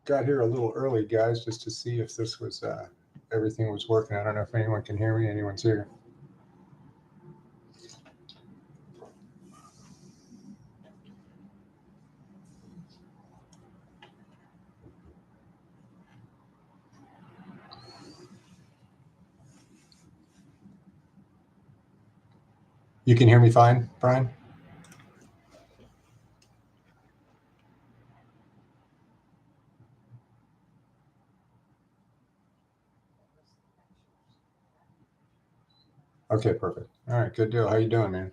got here a little early, guys, just to see if this was everything was working. I don't know if anyone can hear me. Anyone's here? You can hear me fine, Brian? Okay, perfect. All right, good deal. How you doing, man?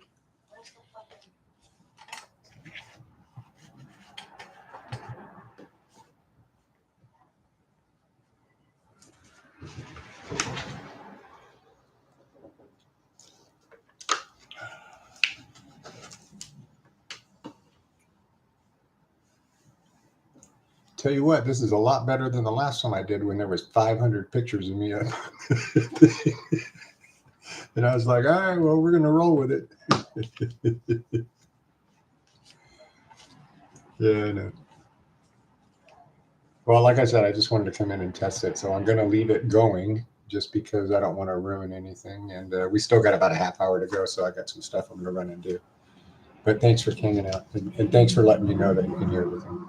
Tell you what, this is a lot better than the last time I did when there was 500 pictures of me. And I was like, all right, well, we're going to roll with it. Yeah, I know. Well, like I said, I just wanted to come in and test it. So I'm going to leave it going just because I don't want to ruin anything. And we still got about a half hour to go. So I got some stuff I'm going to run and do. But thanks for hanging out. And thanks for letting me know that you can hear everything.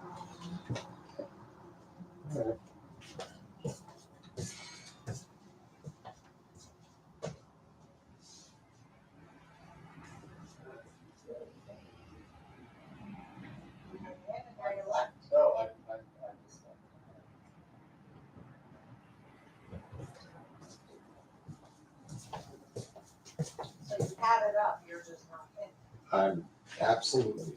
All right. So you had it up, you're just not in. I'm absolutely.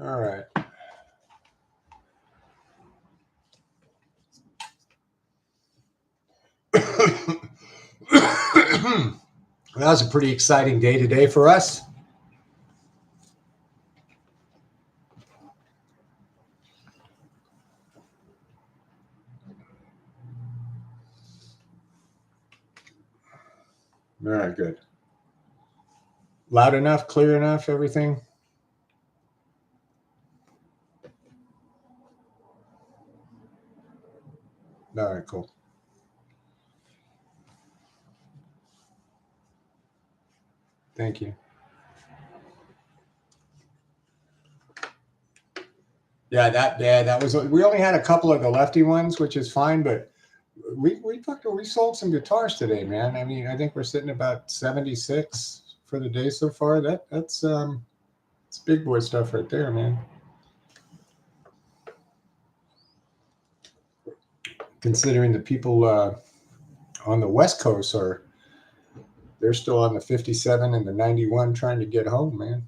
All right. That was a pretty exciting day today for us. All right, good. Loud enough, clear enough, everything? All right, cool. Thank you. Yeah, that was. We only had a couple of the lefty ones, which is fine, but we sold some guitars today, man. I mean, I think we're sitting about 76 for the day so far. That's it's big boy stuff right there, man. Considering the people on the West Coast they're still on the 57 and the 91 trying to get home, man.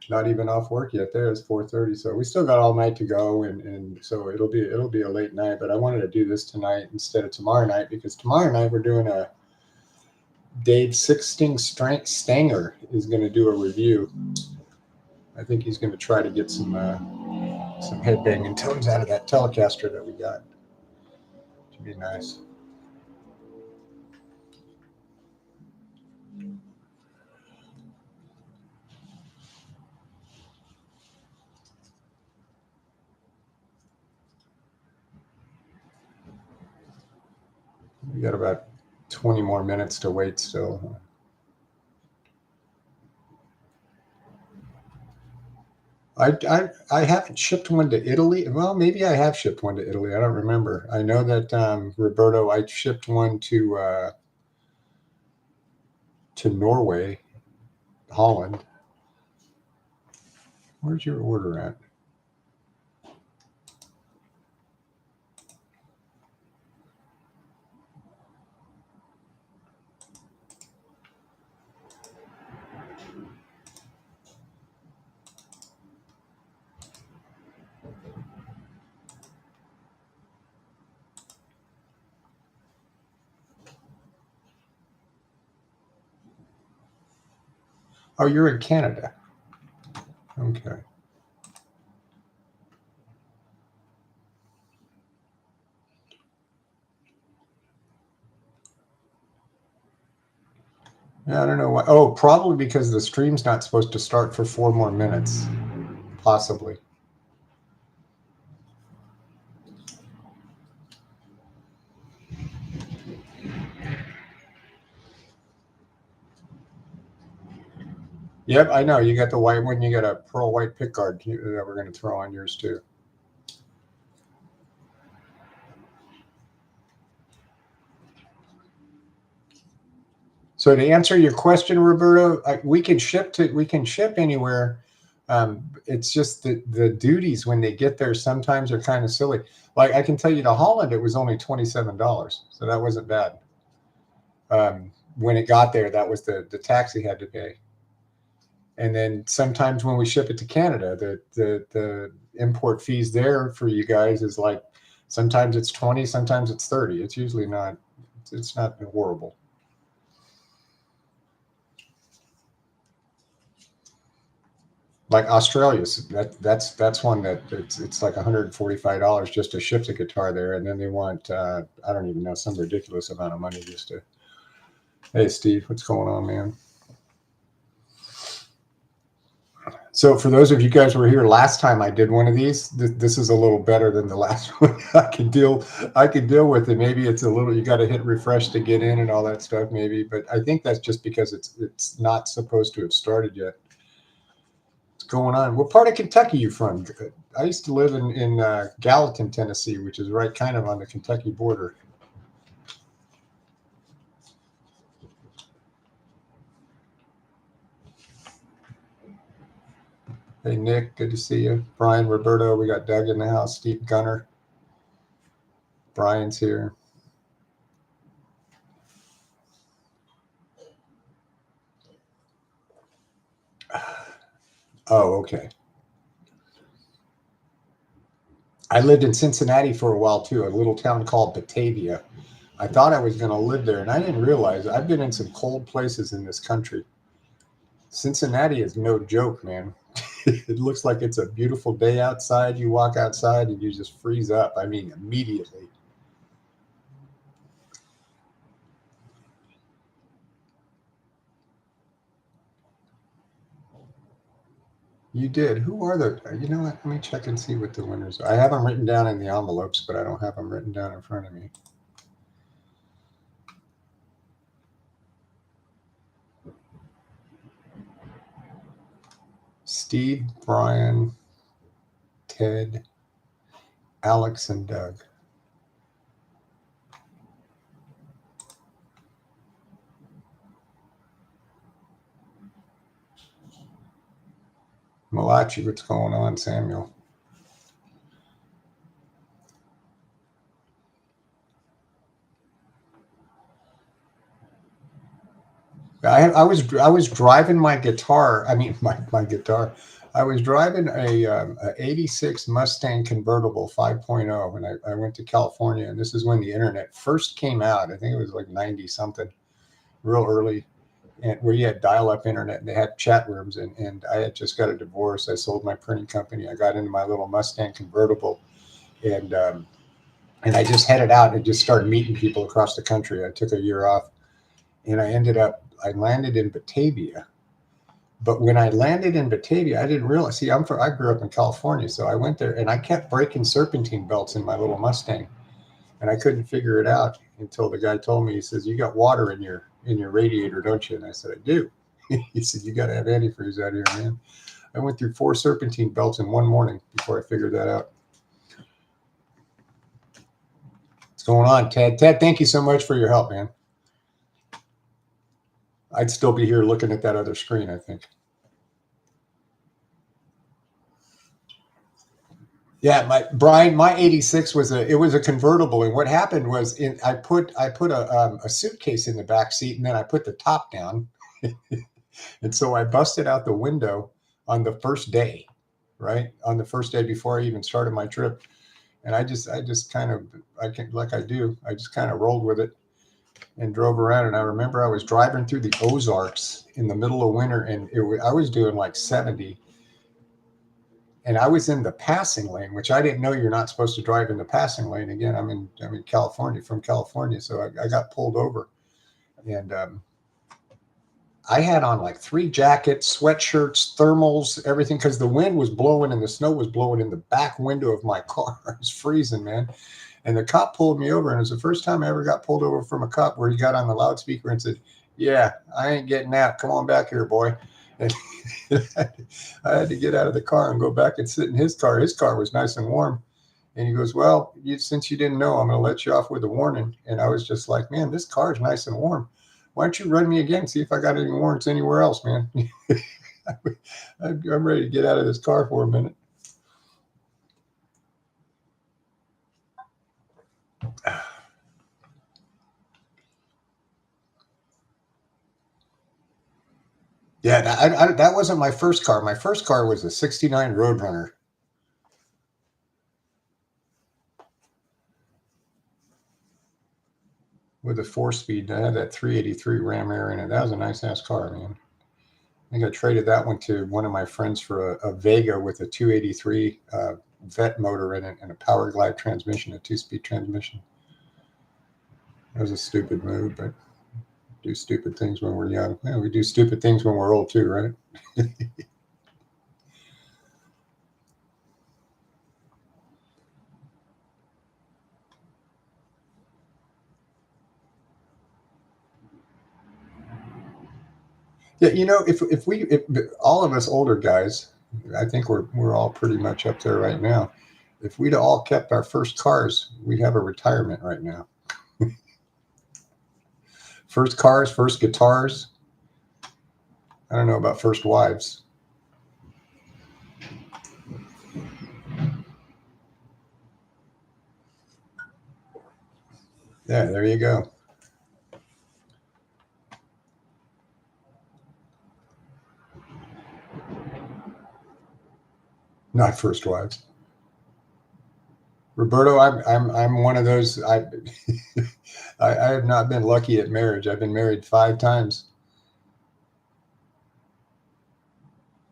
Not even off work yet. There it's 4:30, so we still got all night to go, and so it'll be a late night. But I wanted to do this tonight instead of tomorrow night because tomorrow night we're doing a Dave Sixting Stanger is going to do a review. I think he's going to try to get some headbanging tones out of that Telecaster that we got. Should be nice. We got about 20 more minutes to wait still. I haven't shipped one to Italy. Well, maybe I have shipped one to Italy. I don't remember. I know that Roberto, I shipped one to Norway, Holland. Where's your order at? Oh, you're in Canada. Okay. Yeah, I don't know why. Oh, probably because the stream's not supposed to start for 4 more minutes. Possibly. Yep, I know. You got the white one. You got a pearl white pickguard that we're going to throw on yours too. So to answer your question, Roberto, we can ship anywhere. It's just the duties when they get there sometimes are kind of silly. Like I can tell you to Holland, it was only $27, so that wasn't bad. When it got there, that was the tax he had to pay. And then sometimes when we ship it to Canada, the import fees there for you guys is like sometimes it's 20, sometimes it's 30. It's usually not. It's not horrible. Like Australia's that's one that it's like $145 just to ship the guitar there, and then they want I don't even know, some ridiculous amount of money just to. Hey Steve, what's going on, man? So for those of you guys who were here last time I did one of these, this is a little better than the last one. I can deal with it. Maybe it's a little, you got to hit refresh to get in and all that stuff maybe, but I think that's just because it's not supposed to have started yet. What's going on? What part of Kentucky you from? I used to live in Gallatin, Tennessee, which is right kind of on the Kentucky border. Hey, Nick, good to see you. Brian, Roberto, we got Doug in the house. Steve Gunner. Brian's here. Oh, okay. I lived in Cincinnati for a while too, a little town called Batavia. I thought I was going to live there, and I didn't realize I've been in some cold places in this country. Cincinnati is no joke, man. It looks like it's a beautiful day outside. You walk outside and you just freeze up. I mean, immediately. You did. Who are the? You know what? Let me check and see what the winners are. I have them written down in the envelopes, but I don't have them written down in front of me. Steve, Brian, Ted, Alex, and Doug. Malachi, what's going on, Samuel? I was driving my guitar. I mean, my guitar. I was driving a 86 Mustang convertible 5.0, and I went to California. And this is when the internet first came out. I think it was like 90 something, real early, and where you had dial-up internet and they had chat rooms. And I had just got a divorce. I sold my printing company. I got into my little Mustang convertible, and I just headed out and just started meeting people across the country. I took a year off, and I landed in Batavia. But when I landed in Batavia, I didn't realize. See, I grew up in California, so I went there and I kept breaking serpentine belts in my little Mustang, and I couldn't figure it out until the guy told me. He says, "You got water in your radiator, don't you?" And I said, "I do." He said, "You got to have antifreeze out here, man." I went through 4 serpentine belts in one morning before I figured that out. What's going on, Ted? Ted, thank you so much for your help, man. I'd still be here looking at that other screen, I think. Yeah, my 86 was a convertible, and what happened was I put a suitcase in the back seat, and then I put the top down, and so I busted out the window on the first day, right on the first day before I even started my trip, and I just kind of I just kind of rolled with it and drove around, and I remember I was driving through the Ozarks in the middle of winter, and I was doing like 70. And I was in the passing lane, which I didn't know you're not supposed to drive in the passing lane. Again, I'm in California, from California, so I got pulled over, and I had on like 3 jackets, sweatshirts, thermals, everything, because the wind was blowing and the snow was blowing in the back window of my car. I was freezing, man. And the cop pulled me over, and it was the first time I ever got pulled over from a cop, where he got on the loudspeaker and said, "Yeah, I ain't getting out. Come on back here, boy." And I had to get out of the car and go back and sit in his car. His car was nice and warm. And he goes, "Well, since you didn't know, I'm going to let you off with a warning." And I was just like, "Man, this car is nice and warm. Why don't you run me again? See if I got any warrants anywhere else, man." I'm ready to get out of this car for a minute. Yeah, that wasn't my first car. My first car was a 69 Roadrunner. With a 4-speed. I had that 383 Ram Air in it. That was a nice ass car, man. I think I traded that one to one of my friends for a Vega with a 283 vet motor in it and a Power Glide transmission, a 2-speed transmission. That was a stupid move, but do stupid things when we're young. Yeah, we do stupid things when we're old too, right? Yeah, if all of us older guys, I think we're all pretty much up there right now. If we'd all kept our first cars, we'd have a retirement right now. First cars, first guitars. I don't know about first wives. Yeah, there you go. not first wives. Roberto, I'm one of those. I have not been lucky at marriage. I've been married 5 times.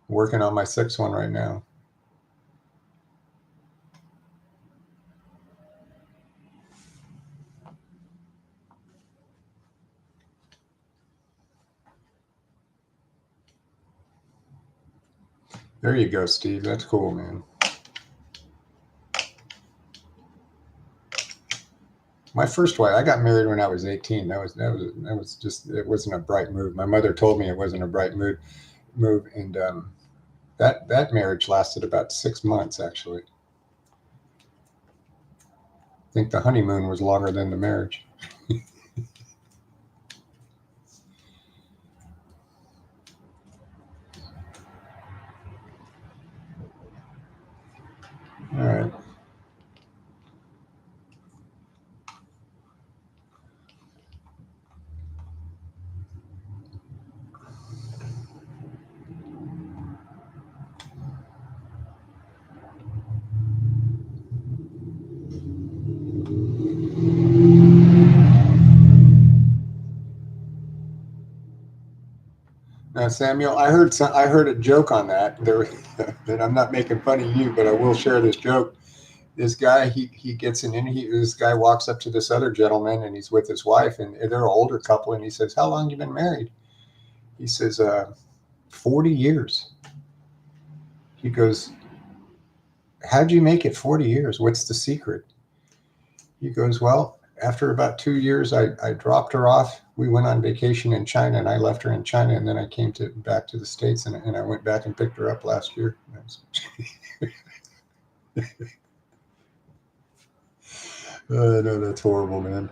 Working on my 6th one right now. There you go, Steve. That's cool, man. My first wife, I got married when I was 18. That was just, it wasn't a bright move. My mother told me it wasn't a bright move, and that marriage lasted about 6 months, actually. I think the honeymoon was longer than the marriage. All right. Now, Samuel, I heard a joke on that. And I'm not making fun of you, but I will share this joke. This guy, he gets this guy walks up to this other gentleman, and he's with his wife, and they're an older couple, and he says, "How long you been married?" He says, 40 years. He goes, "How'd you make it 40 years? What's the secret?" He goes, "Well, after about 2 years, I dropped her off. We went on vacation in China, and I left her in China, and then I came back to the States, and I went back and picked her up last year." No, that's horrible, man.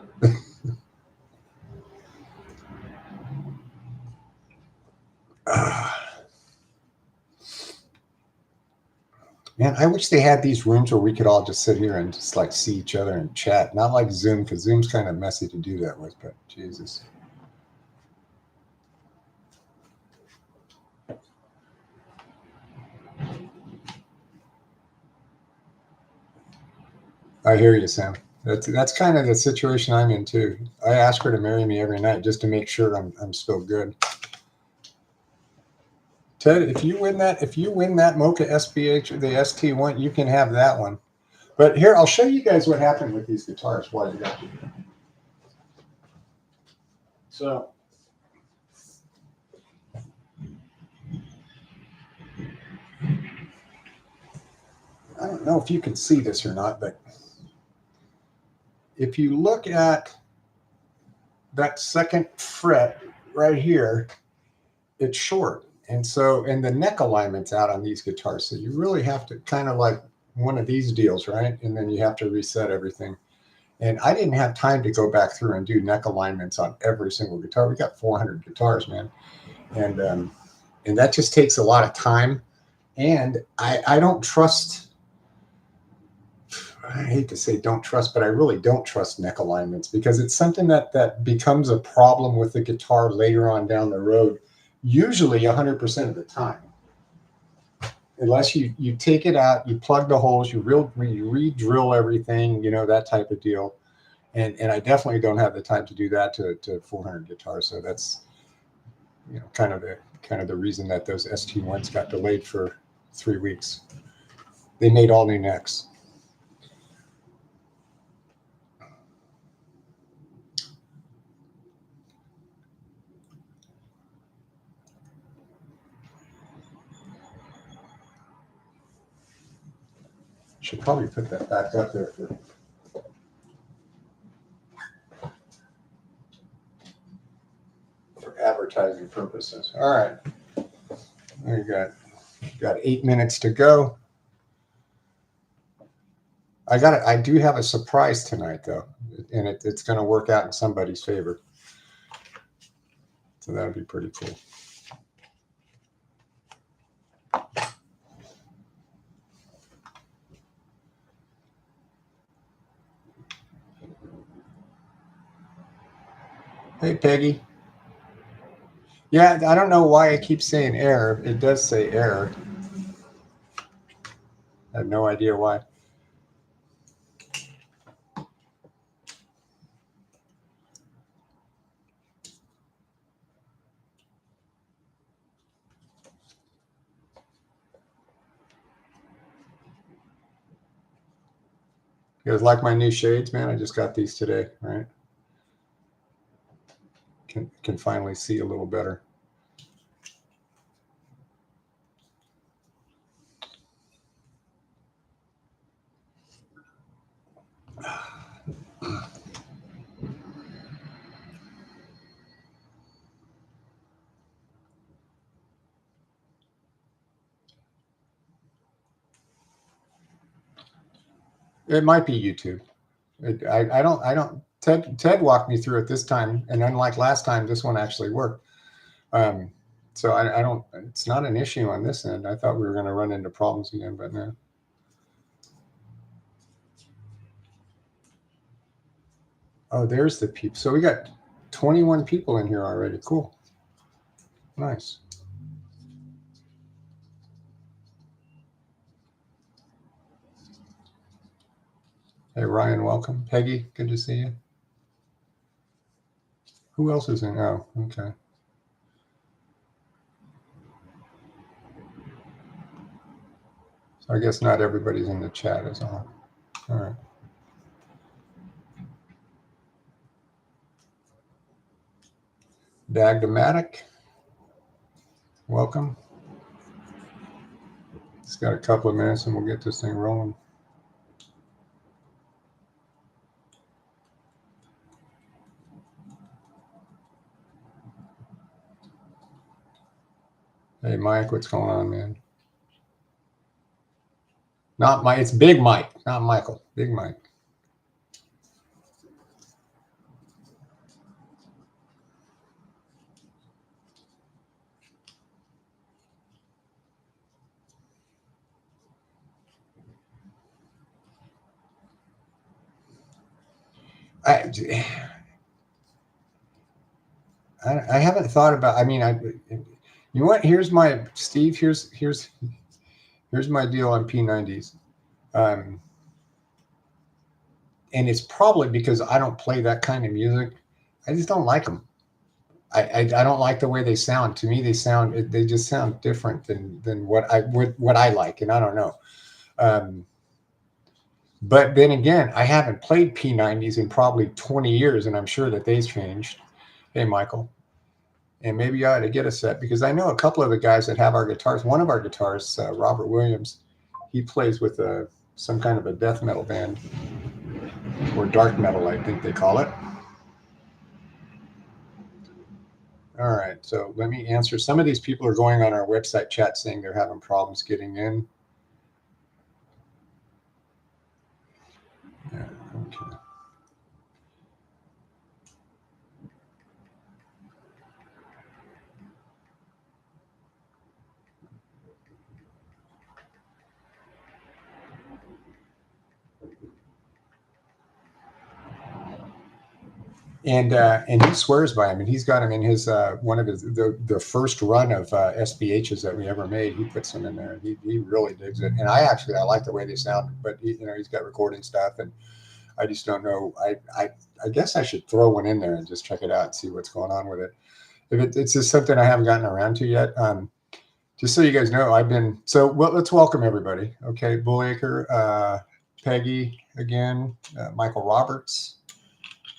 Man, I wish they had these rooms where we could all just sit here and just like see each other and chat. Not like Zoom, because Zoom's kind of messy to do that with, but Jesus. I hear you, Sam. That's kind of the situation I'm in too. I ask her to marry me every night just to make sure I'm still good. Ted, if you win that Mocha SBH, the ST1, you can have that one. But here, I'll show you guys what happened with these guitars while you got you. So, I don't know if you can see this or not, but if you look at that 2nd fret right here, it's short. And the neck alignment's out on these guitars. So you really have to kind of like one of these deals, right? And then you have to reset everything. And I didn't have time to go back through and do neck alignments on every single guitar. We got 400 guitars, man. And that just takes a lot of time. And I don't trust, I hate to say don't trust, but I really don't trust neck alignments, because it's something that becomes a problem with the guitar later on down the road, usually 100% of the time. Unless you take it out, you plug the holes, you re-drill everything, that type of deal. And I definitely don't have the time to do that to 400 guitars. So that's kind of the reason that those ST1s got delayed for 3 weeks. They made all new necks. Should probably put that back up there for advertising purposes. All right. We got 8 minutes to go. I do have a surprise tonight, though, and it's going to work out in somebody's favor. So that would be pretty cool. Hey, Peggy. Yeah, I don't know why I keep saying error. It does say error. I have no idea why. You guys like my new shades, man? I just got these today, right? Can finally see a little better. It might be YouTube. I don't. Ted walked me through it this time, and unlike last time, this one actually worked. So I don't. It's not an issue on this end. I thought we were going to run into problems again, but no. Oh, there's the people. So we got 21 people in here already. Cool. Nice. Hey, Ryan, welcome. Peggy, good to see you. Who else is in? Oh, okay. So I guess not everybody's in the chat is all. All right. Dagdomatic, welcome. It's got a couple of minutes and we'll get this thing rolling. Hey, Mike, what's going on, man? Not Mike, it's Big Mike, not Michael. Big Mike. I haven't thought about. I mean, you know what? Here's my Steve. Here's my deal on P90s, and it's probably because I don't play that kind of music. I just don't like them. I don't like the way they sound. To me, they just sound different than what I like, and I don't know. But then again, I haven't played P90s in probably 20 years, and I'm sure that they've changed. Hey, Michael. And maybe I ought to get a set because I know a couple of the guys that have our guitars. One of our guitarists, Robert Williams, he plays with some kind of a death metal band or dark metal, I think they call it. All right, so let me answer. Some of these people are going on our website chat saying they're having problems getting in. Yeah, okay. And he swears by him, and he's got him in his one of his the first run of SBHs that we ever made. He puts them in there. He really digs it, and I like the way they sound. But he's got recording stuff, and I just don't know. I guess I should throw one in there and just check it out and see what's going on with it. If it's just something I haven't gotten around to yet. Just so you guys know, let's welcome everybody. Okay, Bullacre, Peggy again, Michael Roberts.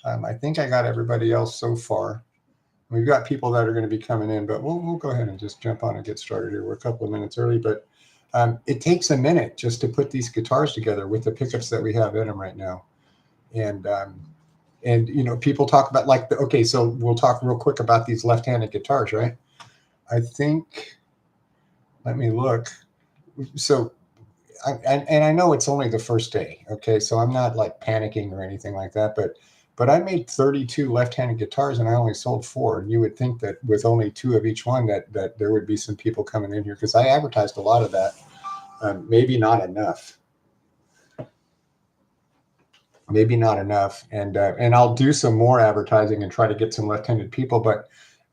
I think I got everybody else so far. We've got people that are going to be coming in, but we'll go ahead and just jump on and get started here. We're a couple of minutes early, but it takes a minute just to put these guitars together with the pickups that we have in them right now. And people talk about so we'll talk real quick about these left-handed guitars, right? I think, let me look. So, I know it's only the first day, okay? So I'm not like panicking or anything like that, but I made 32 left-handed guitars and I only sold 4. And you would think that with only 2 of each one that there would be some people coming in here because I advertised a lot of that. Maybe not enough. And I'll do some more advertising and try to get some left-handed people.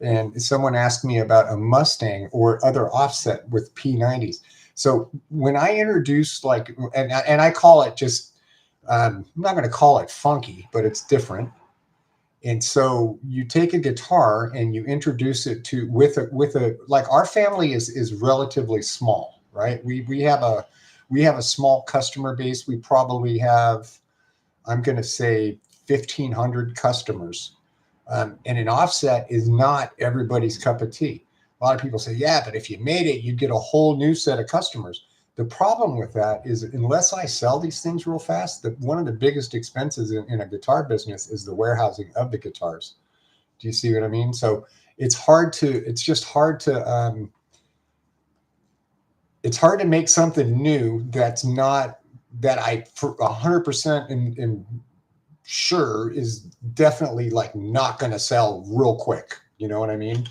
And someone asked me about a Mustang or other offset with P90s. So when I introduce and I call it just, I'm not going to call it funky, but it's different. And so you take a guitar and you introduce it to with a like our family is relatively small, right? We have a small customer base. We probably have, I'm going to say, 1,500 customers. And an offset is not everybody's cup of tea. A lot of people say, yeah, but if you made it, you'd get a whole new set of customers. The problem with that is unless I sell these things real fast, one of the biggest expenses in a guitar business is the warehousing of the guitars. Do you see what I mean? So it's just hard to, it's hard to make something new that's not, that I for 100% in sure is definitely like not going to sell real quick. You know what I mean?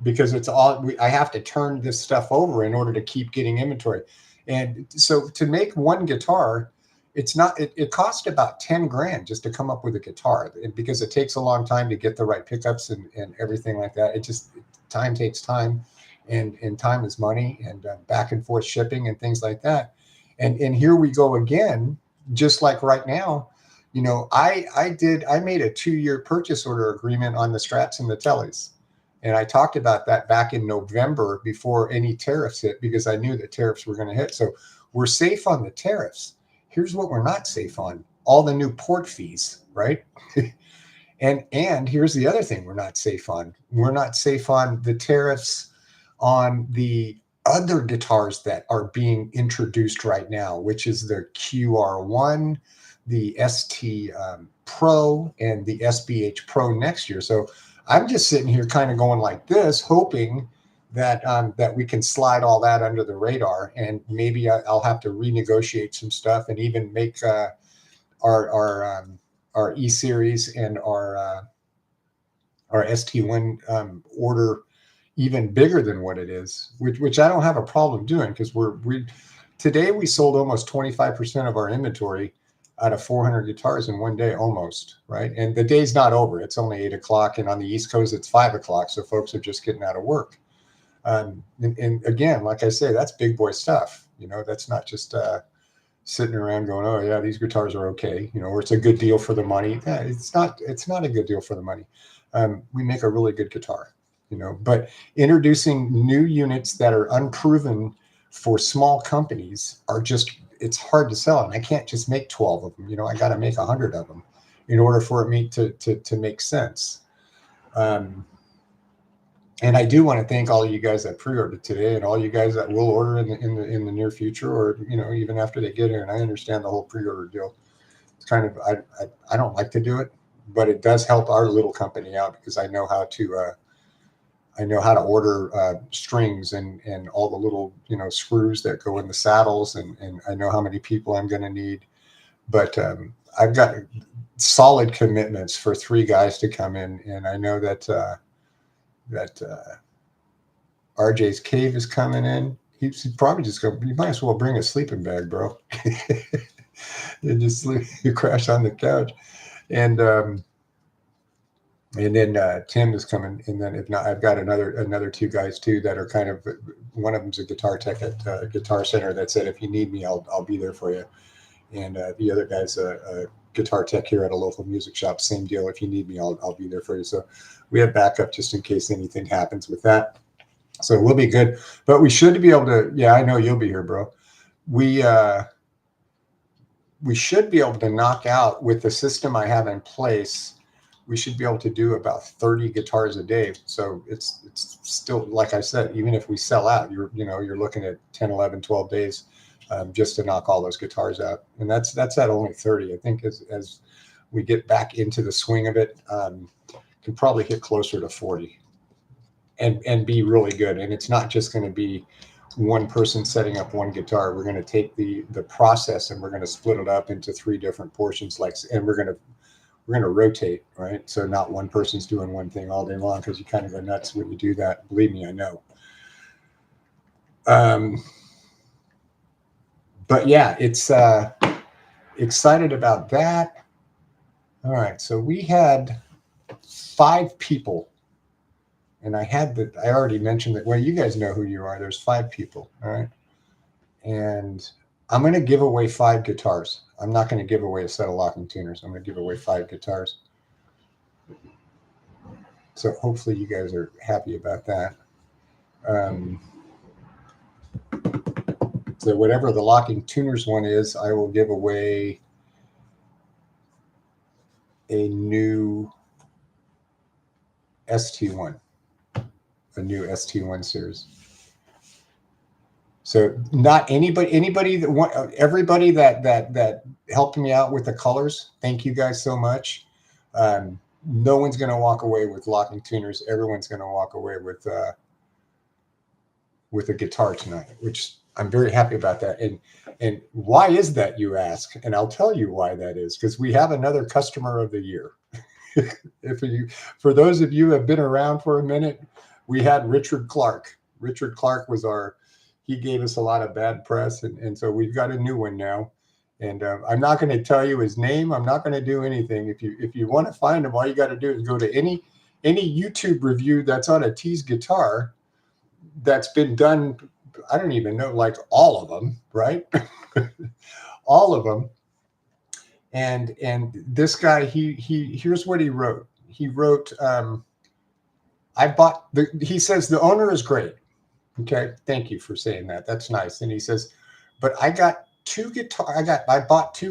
Because it's all, I have to turn this stuff over in order to keep getting inventory. And so to make one guitar, it's not, it cost about 10 grand just to come up with a guitar, and because it takes a long time to get the right pickups and everything like that. It just, time takes time, and time is money, and back and forth shipping and things like that. And here we go again, just like right now. You know, I made a 2-year purchase order agreement on the Strats and the Tellys. And I talked about that back in November before any tariffs hit, because I knew that tariffs were going to hit. So we're safe on the tariffs. Here's what we're not safe on: all the new port fees, right? and here's the other thing we're not safe on. We're not safe on the tariffs on the other guitars that are being introduced right now, which is the QR1, the ST Pro, and the SBH Pro next year. So I'm just sitting here kind of going like this, hoping that that we can slide all that under the radar, and maybe I'll have to renegotiate some stuff, and even make our E series and our ST1 order even bigger than what it is, which I don't have a problem doing, because today we sold almost 25% of our inventory out of 400 guitars in one day, almost, right? And the day's not over. It's only 8 o'clock, and on the East Coast it's 5 o'clock, so folks are just getting out of work. And again, like I say, that's big boy stuff. You know, that's not just sitting around going, oh yeah, these guitars are okay, you know, or it's a good deal for the money. Yeah, it's not a good deal for the money. We make a really good guitar, you know, but introducing new units that are unproven for small companies are just, it's hard to sell. And I can't just make 12 of them. You know, I got to make 100 of them in order for me to make sense. And I do want to thank all of you guys that pre-ordered today, and all you guys that will order in the near future, or, you know, even after they get here. And I understand the whole pre-order deal. It's kind of, I don't like to do it, but it does help our little company out, because I know how to order strings and all the little, you know, screws that go in the saddles, and I know how many people I'm going to need. But I've got solid commitments for 3 guys to come in, and I know that RJ's Cave is coming in. He's probably just going, you might as well bring a sleeping bag, bro. And just sleep, you crash on the couch. And then Tim is coming, and then if not, I've got another 2 guys too that are kind of, one of them's a guitar tech at Guitar Center that said, if you need me, I'll be there for you. And the other guy's a guitar tech here at a local music shop. Same deal. If you need me, I'll be there for you. So we have backup just in case anything happens with that. So we'll be good. But we should be able to. Yeah, I know you'll be here, bro. We should be able to knock out, with the system I have in place, we should be able to do about 30 guitars a day. So it's still, like I said, even if we sell out, you're looking at 10, 11, 12 days just to knock all those guitars out. And that's at only 30. I think as we get back into the swing of it, can probably hit closer to 40 and be really good. And it's not just going to be one person setting up one guitar. We're going to take the process, and we're going to split it up into 3 different portions, and we're going to rotate, right? So not one person's doing one thing all day long, because you kind of go nuts when you do that. Believe me, I know. But yeah, it's excited about that. All right, so we had 5 people, and I already mentioned that. Well, you guys know who you are. There's 5 people. All right. and I'm going to give away 5 guitars. I'm not going to give away a set of locking tuners. I'm going to give away 5 guitars. So hopefully you guys are happy about that. So whatever the locking tuners one is, I will give away a new ST1, a new ST1 series. So not anybody that want, everybody that helped me out with the colors. Thank you guys so much. No one's going to walk away with locking tuners. Everyone's going to walk away with a guitar tonight, which I'm very happy about that. And why is that, you ask? And I'll tell you why that is, because we have another customer of the year. For those of you who have been around for a minute, we had Richard Clark. Richard Clark was he gave us a lot of bad press, and so we've got a new one now. And I'm not going to tell you his name. I'm not going to do anything. If you want to find him, all you got to do is go to any YouTube review that's on a Tease guitar that's been done. I don't even know, like all of them, right? All of them. And this guy, here's what he wrote. He wrote, he says, the owner is great. Okay. Thank you for saying that. That's nice. And he says, but I bought 2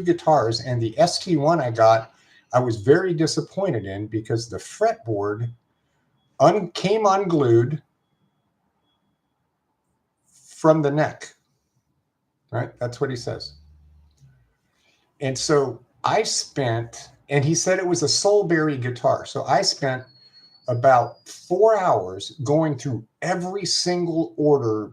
guitars, and the ST1 I was very disappointed in because the fretboard came unglued from the neck. Right? That's what he says. And so and he said it was a Soulberry guitar. So I spent about 4 hours going through every single order.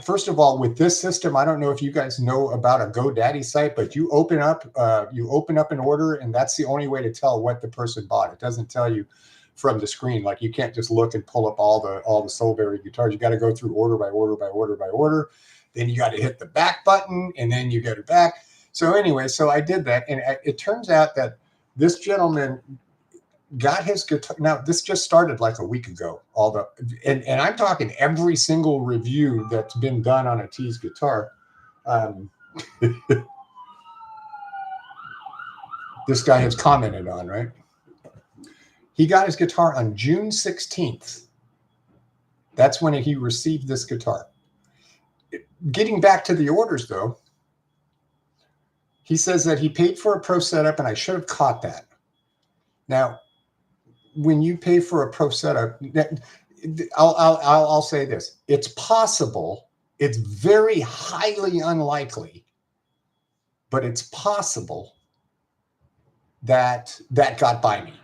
First of all, with this system, I don't know if you guys know about a GoDaddy site, but you open up an order, and that's the only way to tell what the person bought. It doesn't tell you from the screen. Like, you can't just look and pull up all the Soulberry guitars. You got to go through order by order by order by order. Then you got to hit the back button, and then you go to back. So anyway, so I did that, and it turns out that this gentleman got his guitar. Now, this just started like a week ago. And I'm talking every single review that's been done on a Tease guitar. This guy has commented on, right? He got his guitar on June 16th. That's when he received this guitar. Getting back to the orders, though, he says that he paid for a pro setup, and I should have caught that. Now, when you pay for a pro setup, I'll say this: it's possible. It's very highly unlikely, but it's possible that got by me.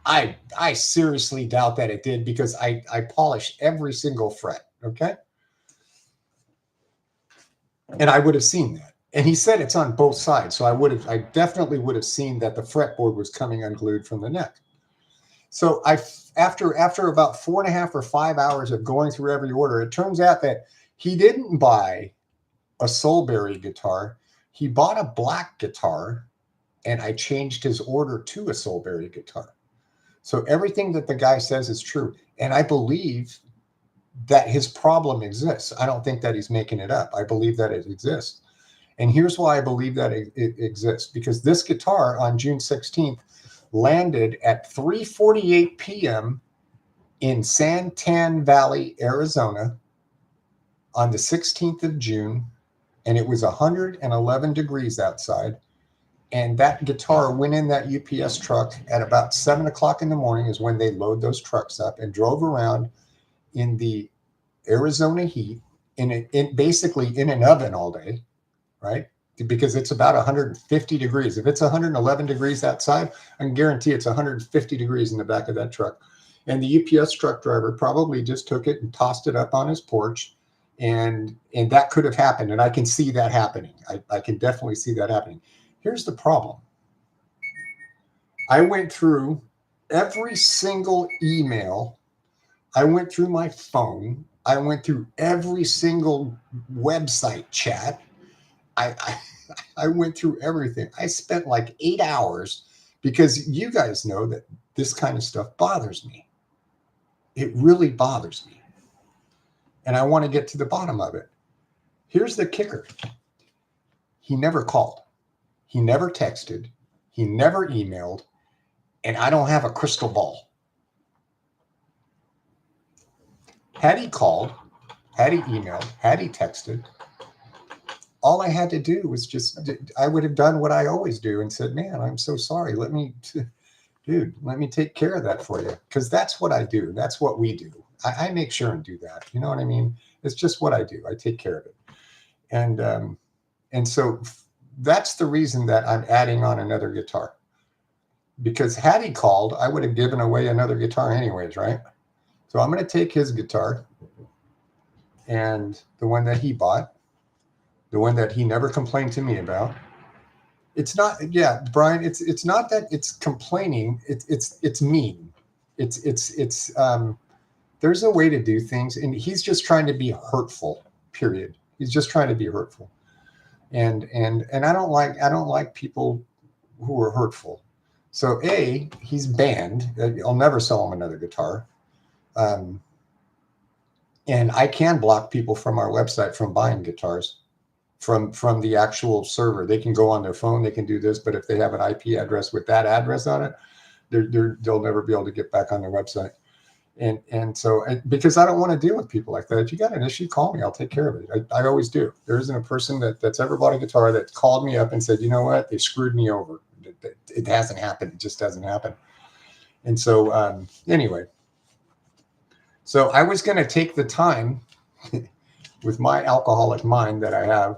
I seriously doubt that it did, because I polished every single fret. Okay, and I would have seen that. And he said it's on both sides, so I definitely would have seen that the fretboard was coming unglued from the neck. So after about 4.5 or 5 hours of going through every order, it turns out that he didn't buy a Soulberry guitar. He bought a black guitar, and I changed his order to a Soulberry guitar. So everything that the guy says is true. And I believe that his problem exists. I don't think that he's making it up. I believe that it exists. And here's why I believe that it exists. Because this guitar on June 16th landed at 3:48 p.m. in Santan Valley, Arizona on the 16th of June. And it was 111 degrees outside. And that guitar went in that UPS truck at about 7 o'clock in the morning, is when they load those trucks up, and drove around in the Arizona heat, basically in an oven all day, right? Because it's about 150 degrees. If it's 111 degrees outside, I can guarantee it's 150 degrees in the back of that truck. And the UPS truck driver probably just took it and tossed it up on his porch. And that could have happened. And I can see that happening. I can definitely see that happening. Here's the problem. I went through every single email. I went through my phone. I went through every single website chat. I went through everything. I spent like 8 hours, because you guys know that this kind of stuff bothers me. It really bothers me. And I want to get to the bottom of it. Here's the kicker. He never called. He never texted. He never emailed. And I don't have a crystal ball. Had he called, had he emailed, had he texted, all I had to do was I would have done what I always do and said, man, I'm so sorry. Let me take care of that for you. Because that's what I do. That's what we do. I make sure and do that. You know what I mean? It's just what I do. I take care of it. And so that's the reason that I'm adding on another guitar. Because had he called, I would have given away another guitar anyways, right? So I'm going to take his guitar and the one that he bought, the one that he never complained to me about. It's not, yeah, Brian, it's not that it's complaining. It's mean. There's a way to do things, and he's just trying to be hurtful, period. He's just trying to be hurtful. And I don't like people who are hurtful. So he's banned. I'll never sell him another guitar. And I can block people from our website from buying guitars from the actual server. They can go on their phone, they can do this, but if they have an IP address with that address on it, they'll never be able to get back on their website. And so, because I don't want to deal with people like that. If you got an issue, call me. I'll take care of it. I always do. There isn't a person that's ever bought a guitar that called me up and said, you know what, they screwed me over. It hasn't happened. It just doesn't happen. And so, anyway, so I was going to take the time with my alcoholic mind that I have.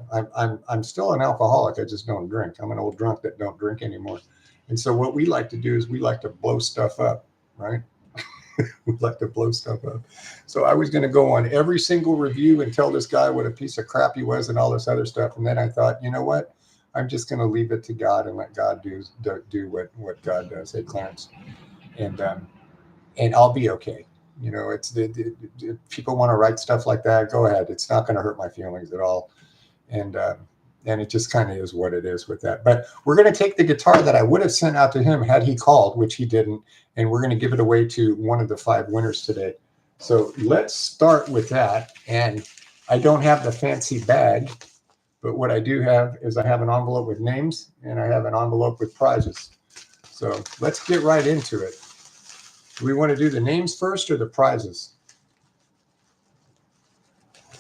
I'm still an alcoholic. I just don't drink. I'm an old drunk that don't drink anymore. And so what we like to do is we like to blow stuff up, right? We like to blow stuff up. So I was going to go on every single review and tell this guy what a piece of crap he was and all this other stuff. And then I thought, you know what? I'm just going to leave it to God and let God do what God does. Hey, Clarence. And I'll be okay. You know, if people want to write stuff like that, go ahead. It's not going to hurt my feelings at all. And it just kind of is what it is with that. But we're going to take the guitar that I would have sent out to him had he called, which he didn't, and we're going to give it away to one of the 5 winners today. So let's start with that. And I don't have the fancy bag, but what I do have is I have an envelope with names and I have an envelope with prizes. So let's get right into it. Do we want to do the names first or the prizes?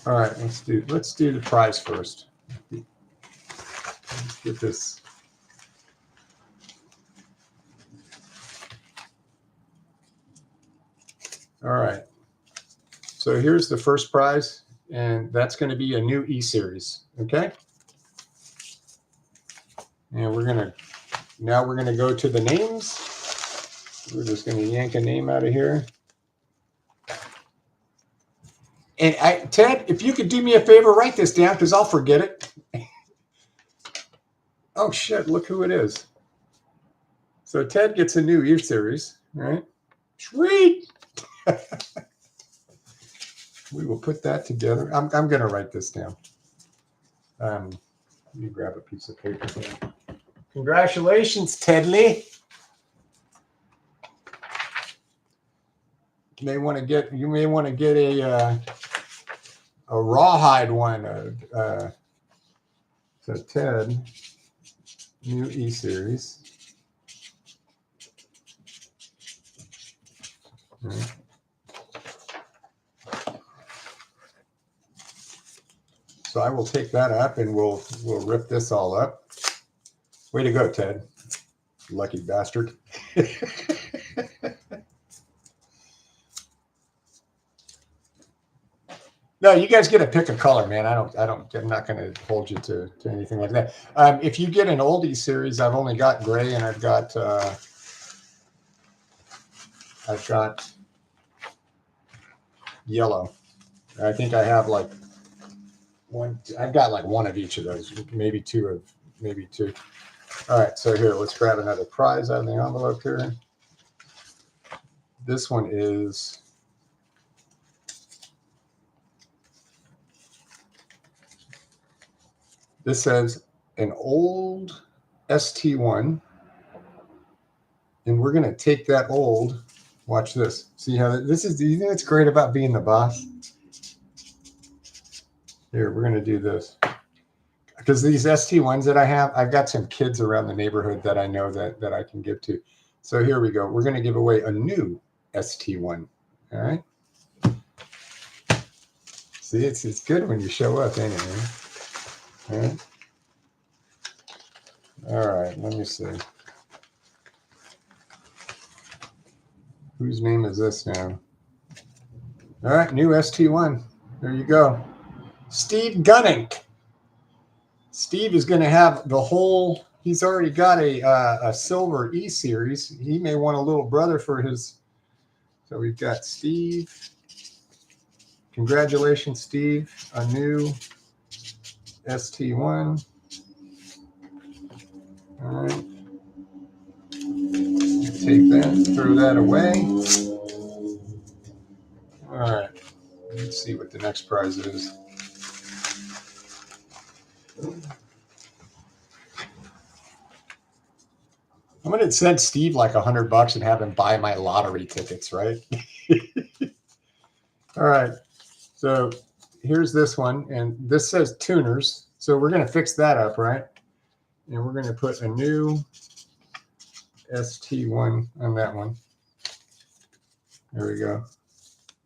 All right, let's do the prize first. Let's get this. All right. So here's the first prize, and that's going to be a new E-Series. Okay. And we're going to go to the names. We're just going to yank a name out of here. And Ted, if you could do me a favor, write this down because I'll forget it. Oh, shit, look who it is. So Ted gets a new E-Series, right? Sweet. We will put that together. I'm going to write this down. Let me grab a piece of paper here. Congratulations, Tedley. You may want to get a rawhide one. So Ted, new E-Series. Right. So I will take that up and we'll rip this all up. Way to go, Ted. Lucky bastard. No, you guys get to pick a color, man. I'm not going to hold you to anything like that. If you get an old E-Series, I've only got gray and I've got yellow. I think I have like one. I've got like one of each of those, maybe two. All right, so here, let's grab another prize out of the envelope here. This one is this says an old ST1, and we're gonna take that old. Watch this. See how this is? You know what's great about being the boss? Here, we're going to do this. Because these ST1s that I have, I've got some kids around the neighborhood that I know that I can give to. So here we go. We're going to give away a new ST1. All right. See, it's good when you show up, ain't it, man? All right, let me see. Whose name is this now? All right, new ST1. There you go. Steve Gunning. Steve is going to have the whole, he's already got a silver E-Series. He may want a little brother for his. So we've got Steve. Congratulations, Steve. A new ST1. All right. Take that, throw that away. All right. Let's see what the next prize is. I'm going to send Steve like $100 and have him buy my lottery tickets, right? All right. So here's this one. And this says tuners. So we're going to fix that up, right? And we're going to put a new ST1 on that one. There we go.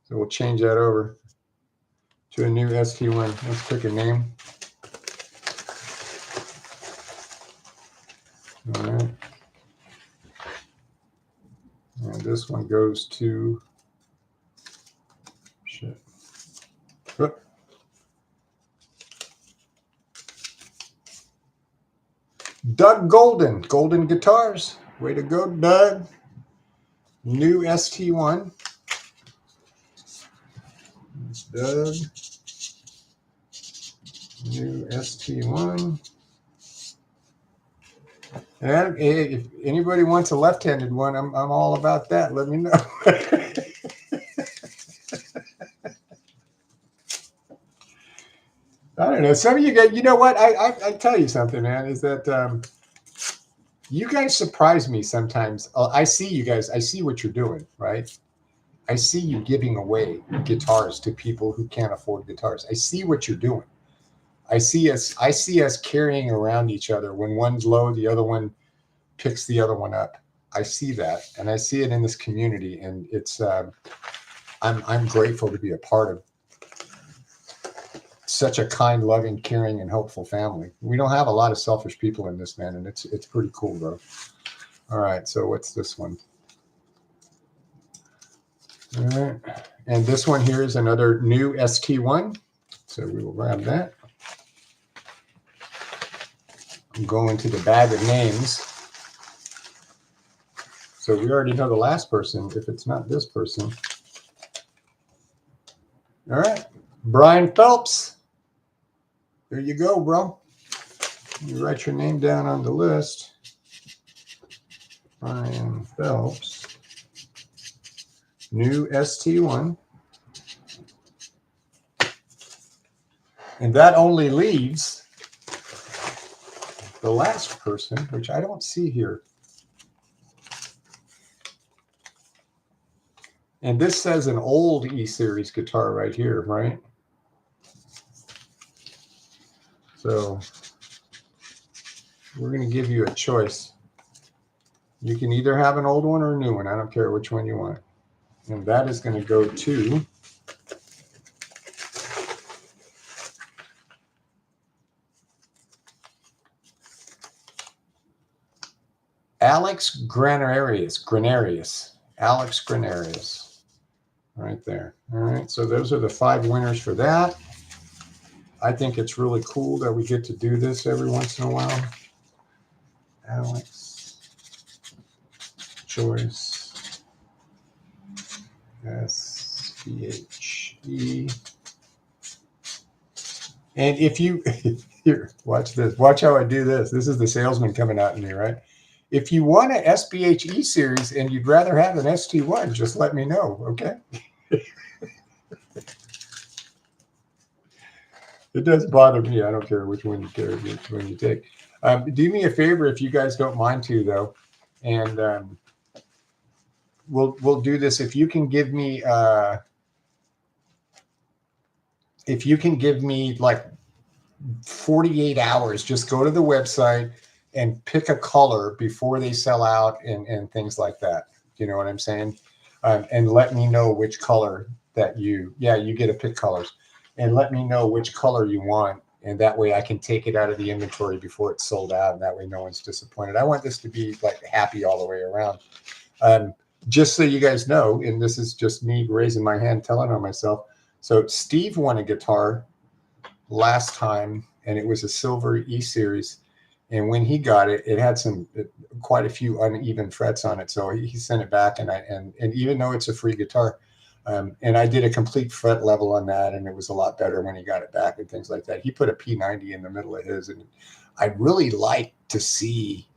So we'll change that over to a new ST1. Let's pick a name. All right. And this one goes to shit. Whoop. Doug Golden, Golden Guitars. Way to go, Doug. New ST1. That's Doug. New ST1. And if anybody wants a left-handed one, I'm all about that. Let me know. I don't know. Some of you guys, you know what? I tell you something, man, is that you guys surprise me sometimes. I see you guys. I see what you're doing, right? I see you giving away guitars to people who can't afford guitars. I see what you're doing. I see us carrying around each other. When one's low, the other one picks the other one up. I see that, and I see it in this community, and it's I'm grateful to be a part of such a kind, loving, caring, and helpful family. We don't have a lot of selfish people in this, man, and it's pretty cool, bro. All right, so what's this one? All right, and this one here is another new ST1. So we will grab that. I'm going to the bag of names. So we already know the last person, if it's not this person. All right, Brian Phelps. There you go, bro. You write your name down on the list. Brian Phelps. New ST1. And that only leaves the last person, which I don't see here. And this says an old E-Series guitar right here, right? So we're going to give you a choice. You can either have an old one or a new one. I don't care which one you want. And that is going to go to Alex Granarius. Alex Granarius. Right there. All right. So those are the 5 winners for that. I think it's really cool that we get to do this every once in a while. Alex Choice. SPHE. And if you, here, watch this. Watch how I do this. This is the salesman coming out in me, right? If you want an SBH E-Series and you'd rather have an ST1, just let me know, okay? It does bother me. I don't care which one you carry, which one you take. Do me a favor if you guys don't mind to, though, and we'll do this. If you can give me if you can give me like 48 hours, just go to the website and pick a color before they sell out and things like that. You know what I'm saying? And let me know which color that you get to pick colors and let me know which color you want. And that way I can take it out of the inventory before it's sold out. And that way no one's disappointed. I want this to be like happy all the way around. Um, just so you guys know, and this is just me raising my hand, telling on myself. So Steve won a guitar last time, and it was a silver E series. And when he got it, it had quite a few uneven frets on it. So he sent it back, and even though it's a free guitar, and I did a complete fret level on that, and it was a lot better when he got it back and things like that. He put a P90 in the middle of his, and I'd really like to see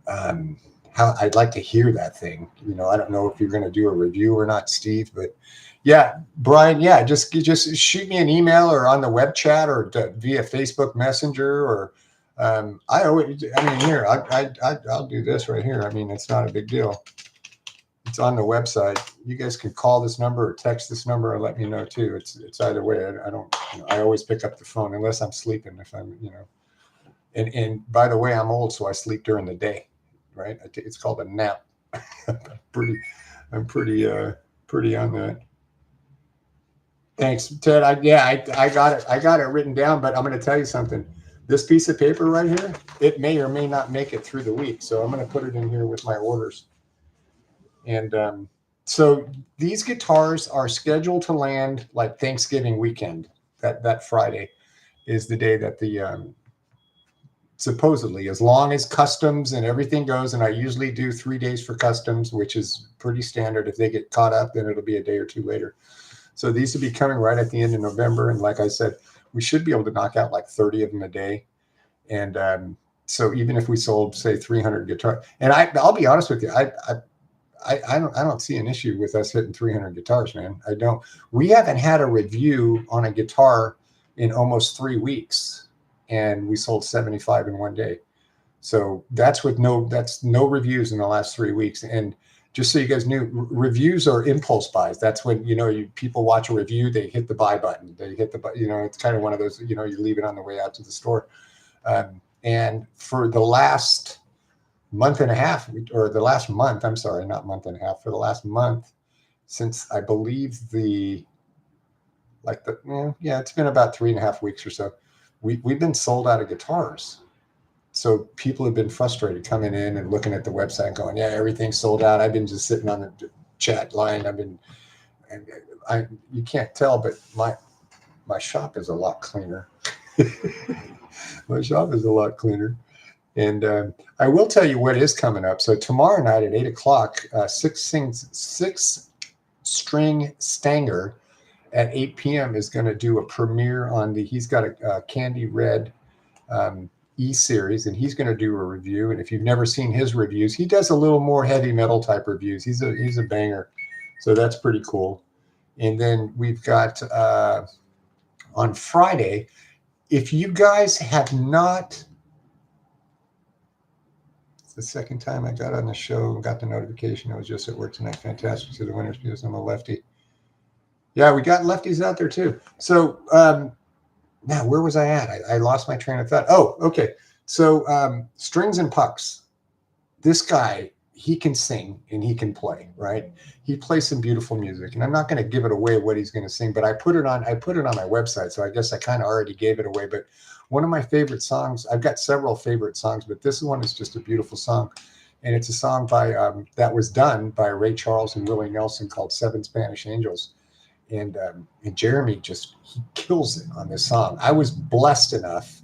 how I'd like to hear that thing. You know, I don't know if you're going to do a review or not, Steve, but yeah, Brian, yeah, just shoot me an email or on the web chat or via Facebook Messenger or I'll do this right here. I mean, it's not a big deal. It's on the website. You guys can call this number or text this number and let me know too. It's either way. I don't, I always pick up the phone unless I'm sleeping. If I'm, and by the way, I'm old, so I sleep during the day, right? It's called a nap. I'm pretty on that. Thanks, Ted. I got it. I got it written down, but I'm going to tell you something. This piece of paper right here, it may or may not make it through the week. So I'm going to put it in here with my orders. And so these guitars are scheduled to land like Thanksgiving weekend. That Friday is the day that the supposedly, as long as customs and everything goes, and I usually do 3 days for customs, which is pretty standard. If they get caught up, then it'll be a day or two later. So these will be coming right at the end of November. And like I said, we should be able to knock out like 30 of them a day. And so even if we sold, say, 300 guitars, and I'll be honest with you, I don't see an issue with us hitting 300 guitars, man. I don't. We haven't had a review on a guitar in almost 3 weeks, and we sold 75 in one day. So that's no reviews in the last 3 weeks. And just so you guys knew, reviews are impulse buys. That's when, people watch a review, they hit the buy button. They hit it's kind of one of those, you leave it on the way out to the store. And for the last month and a half, or the last month, I'm sorry, not month and a half, for the last month, since I believe it's been about 3.5 weeks or so, we've been sold out of guitars. So people have been frustrated coming in and looking at the website and going, yeah, everything's sold out. I've been just sitting on the chat line. You can't tell, but my shop is a lot cleaner. My shop is a lot cleaner. And I will tell you what is coming up. So tomorrow night at 8:00, six string Stanger at 8 p.m. is going to do a premiere on he's got a candy red E series, and he's going to do a review. And if you've never seen his reviews, he does a little more heavy metal type reviews. He's a banger. So that's pretty cool. And then we've got on Friday, if you guys have not, it's the second time I got on the show and got the notification. I was just at work tonight. Fantastic to the winners because I'm a lefty. Yeah, we got lefties out there too. So now, where was I at? I lost my train of thought. Oh, okay. So Strings and Pucks. This guy, he can sing and he can play, right? He plays some beautiful music, and I'm not going to give it away what he's going to sing, but I put it on my website, so I guess I kind of already gave it away. But one of my favorite songs, I've got several favorite songs, but this one is just a beautiful song, and it's a song by that was done by Ray Charles and Willie Nelson called Seven Spanish Angels. And Jeremy he kills it on this song. I was blessed enough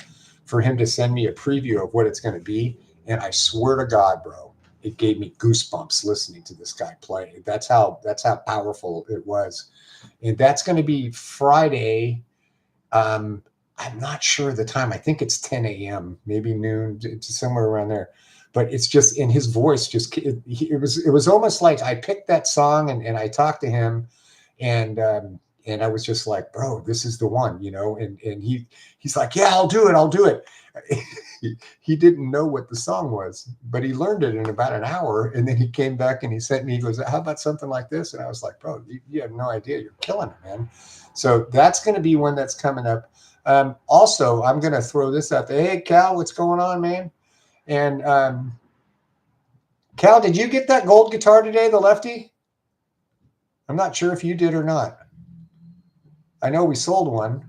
for him to send me a preview of what it's going to be, and I swear to God, bro, it gave me goosebumps listening to this guy play. That's how powerful it was. And that's going to be Friday. I'm not sure the time. I think it's 10 a.m., maybe noon, it's somewhere around there. But it's just in his voice. It was almost like I picked that song and I talked to him. And I was just like, bro, this is the one, and he's like, yeah, I'll do it. he didn't know what the song was, but he learned it in about an hour. And then he came back and he sent me, he goes, how about something like this? And I was like, bro, you have no idea. You're killing it, man. So that's going to be one that's coming up. Also, I'm going to throw this out there. Hey, Cal, what's going on, man? And Cal, did you get that gold guitar today, the lefty? I'm not sure if you did or not. I know we sold one,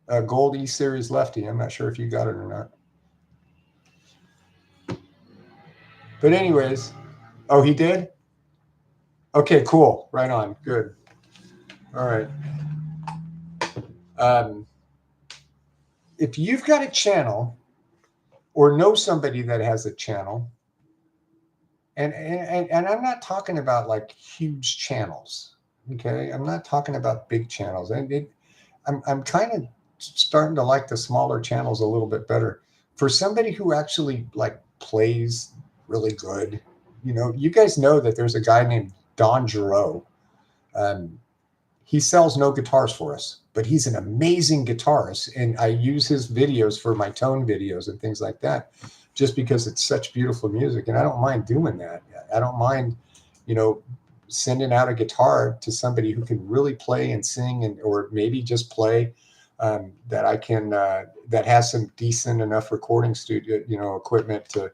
a gold E-Series lefty. I'm not sure if you got it or not. But anyways, oh, he did? Okay, cool. Right on. Good. All right. If you've got a channel or know somebody that has a channel, and I'm not talking about like huge channels, okay? I'm not talking about big channels. I'm kind of starting to like the smaller channels a little bit better. For somebody who actually like plays really good, you know, you guys know that there's a guy named Don Giroux. He sells no guitars for us, but he's an amazing guitarist. And I use his videos for my tone videos and things like that, just because it's such beautiful music. And I don't mind doing that. I don't mind, you know, sending out a guitar to somebody who can really play and sing, and or maybe just play, that I can, that has some decent enough recording studio, you know, equipment to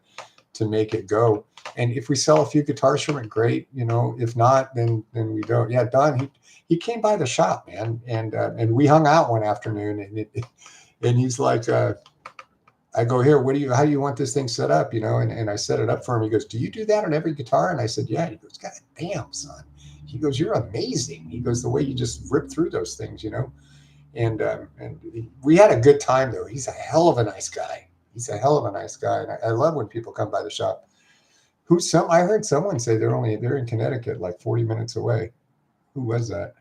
make it go. And if we sell a few guitars from it, great. You know, if not, then we don't. Yeah, Don, he came by the shop, man, and we hung out one afternoon, and he's like, I go, here, how do you want this thing set up? You know, and I set it up for him. He goes, do you do that on every guitar? And I said, yeah. He goes, God damn, son. He goes, you're amazing. He goes, the way you just rip through those things, you know. And we had a good time though. He's a hell of a nice guy. He's a hell of a nice guy. And I love when people come by the shop. I heard someone say they're in Connecticut, like 40 minutes away. Who was that?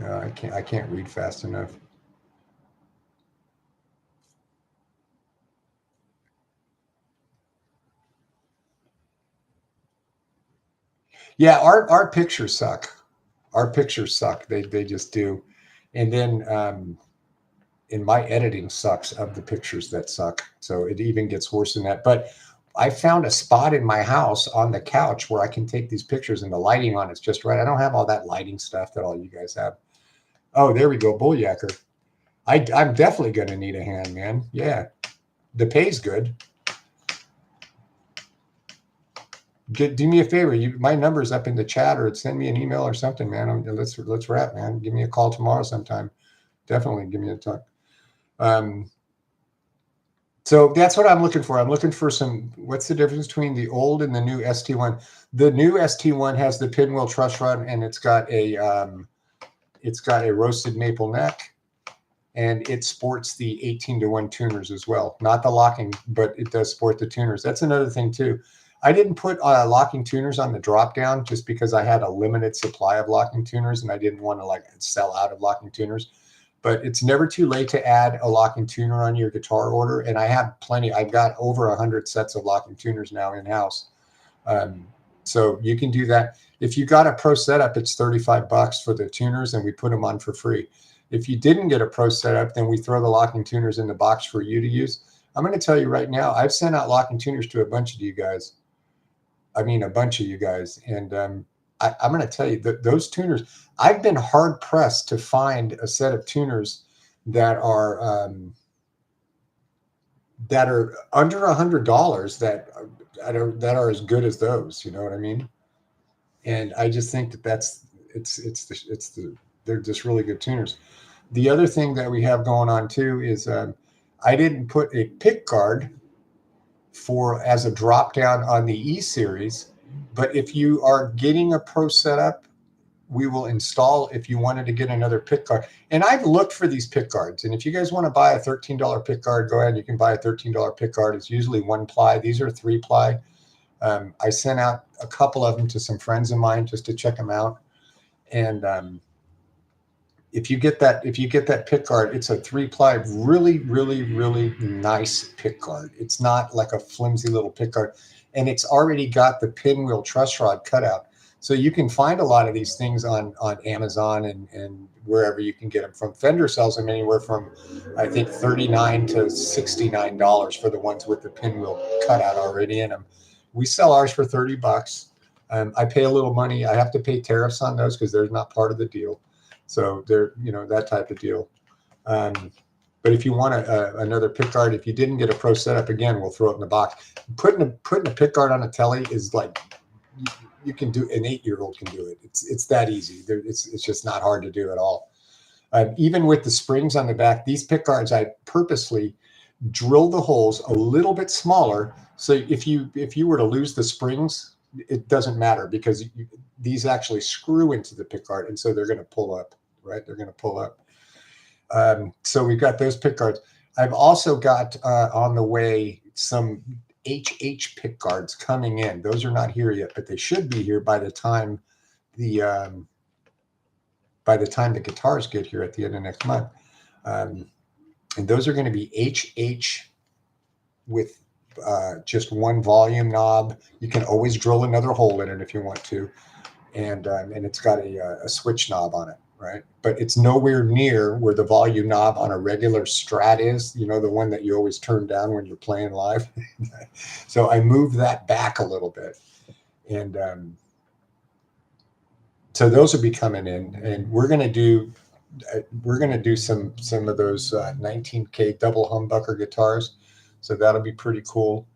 I can't read fast enough. Yeah, our pictures suck. Our pictures suck. They just do. And then and my editing sucks of the pictures that suck. So it even gets worse than that. But I found a spot in my house on the couch where I can take these pictures, and the lighting on it's just right. I don't have all that lighting stuff that all you guys have. Oh, there we go. Bull Yacker. I'm definitely going to need a hand, man. Yeah. The pay's good. Do me a favor. My number's up in the chat, or send me an email or something, man. Let's wrap, man. Give me a call tomorrow sometime. Definitely give me a talk. So that's what I'm looking for. I'm looking for what's the difference between the old and the new ST1? The new ST1 has the pinwheel truss rod, and it's got a roasted maple neck, and it sports the 18-to-1 tuners as well. Not the locking, but it does sport the tuners. That's another thing too. I didn't put locking tuners on the drop down just because I had a limited supply of locking tuners, and I didn't want to like sell out of locking tuners. But it's never too late to add a locking tuner on your guitar order. And I have plenty. I've got over 100 sets of locking tuners now in-house. So you can do that. If you got a pro setup, it's $35 for the tuners, and we put them on for free. If you didn't get a pro setup, then we throw the locking tuners in the box for you to use. I'm going to tell you right now, I've sent out locking tuners to a bunch of you guys. I mean, a bunch of you guys. And I'm going to tell you that those tuners, I've been hard pressed to find a set of tuners that are under $100 that are as good as those. You know what I mean? And I just think they're just really good tuners. The other thing that we have going on too is I didn't put a pick guard as a drop down on the E-Series, but if you are getting a pro setup, we will install if you wanted to get another pick guard. And I've looked for these pick guards. And if you guys want to buy a $13 pick guard, go ahead. You can buy a $13 pick guard. It's usually 1 ply. These are 3 ply. I sent out a couple of them to some friends of mine just to check them out. And if you get that pick guard, it's a 3 ply, really, really, really nice pick guard. It's not like a flimsy little pick guard. And it's already got the pinwheel truss rod cutout. So you can find a lot of these things on Amazon and wherever you can get them from. Fender sells them anywhere from, I think, $39 to $69 for the ones with the pinwheel cutout already in them. We sell ours for $30. I pay a little money. I have to pay tariffs on those because they're not part of the deal. So they're, that type of deal. But if you want another pickguard, if you didn't get a pro setup, again, we'll throw it in the box. Putting a pickguard on a telly is like, you can do, an 8-year-old can do it. It's that easy. It's just not hard to do at all. Even with the springs on the back, these pickguards, I purposely drill the holes a little bit smaller. So if you were to lose the springs, it doesn't matter because these actually screw into the pickguard, and so they're going to pull up, right? They're going to pull up. So we've got those pickguards. I've also got on the way some HH pickguards coming in. Those are not here yet, but they should be here by the time the guitars get here at the end of next month. And those are going to be HH with just one volume knob. You can always drill another hole in it if you want to, and it's got a switch knob on it. Right, but it's nowhere near where the volume knob on a regular Strat is, the one that you always turn down when you're playing live. So I moved that back a little bit, and so those will be coming in, and we're gonna do some of those 19K double humbucker guitars, so that'll be pretty cool,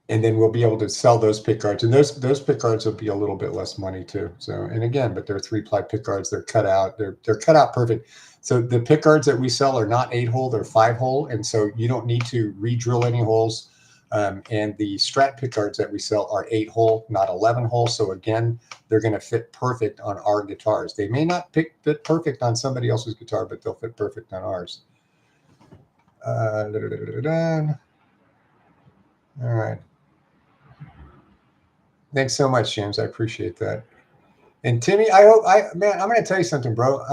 and then we'll be able to sell those pickguards, and those pickguards will be a little bit less money too. So, and again, but they're 3-ply pickguards. They're cut out. They're cut out perfect. So the pickguards that we sell are not 8-hole; they're 5-hole, and so you don't need to re-drill any holes. And the Strat pickguards that we sell are 8-hole, not 11-hole. So again, they're going to fit perfect on our guitars. They may not fit perfect on somebody else's guitar, but they'll fit perfect on ours. All right. Thanks so much, James. I appreciate that. And Timmy, I'm going to tell you something, bro.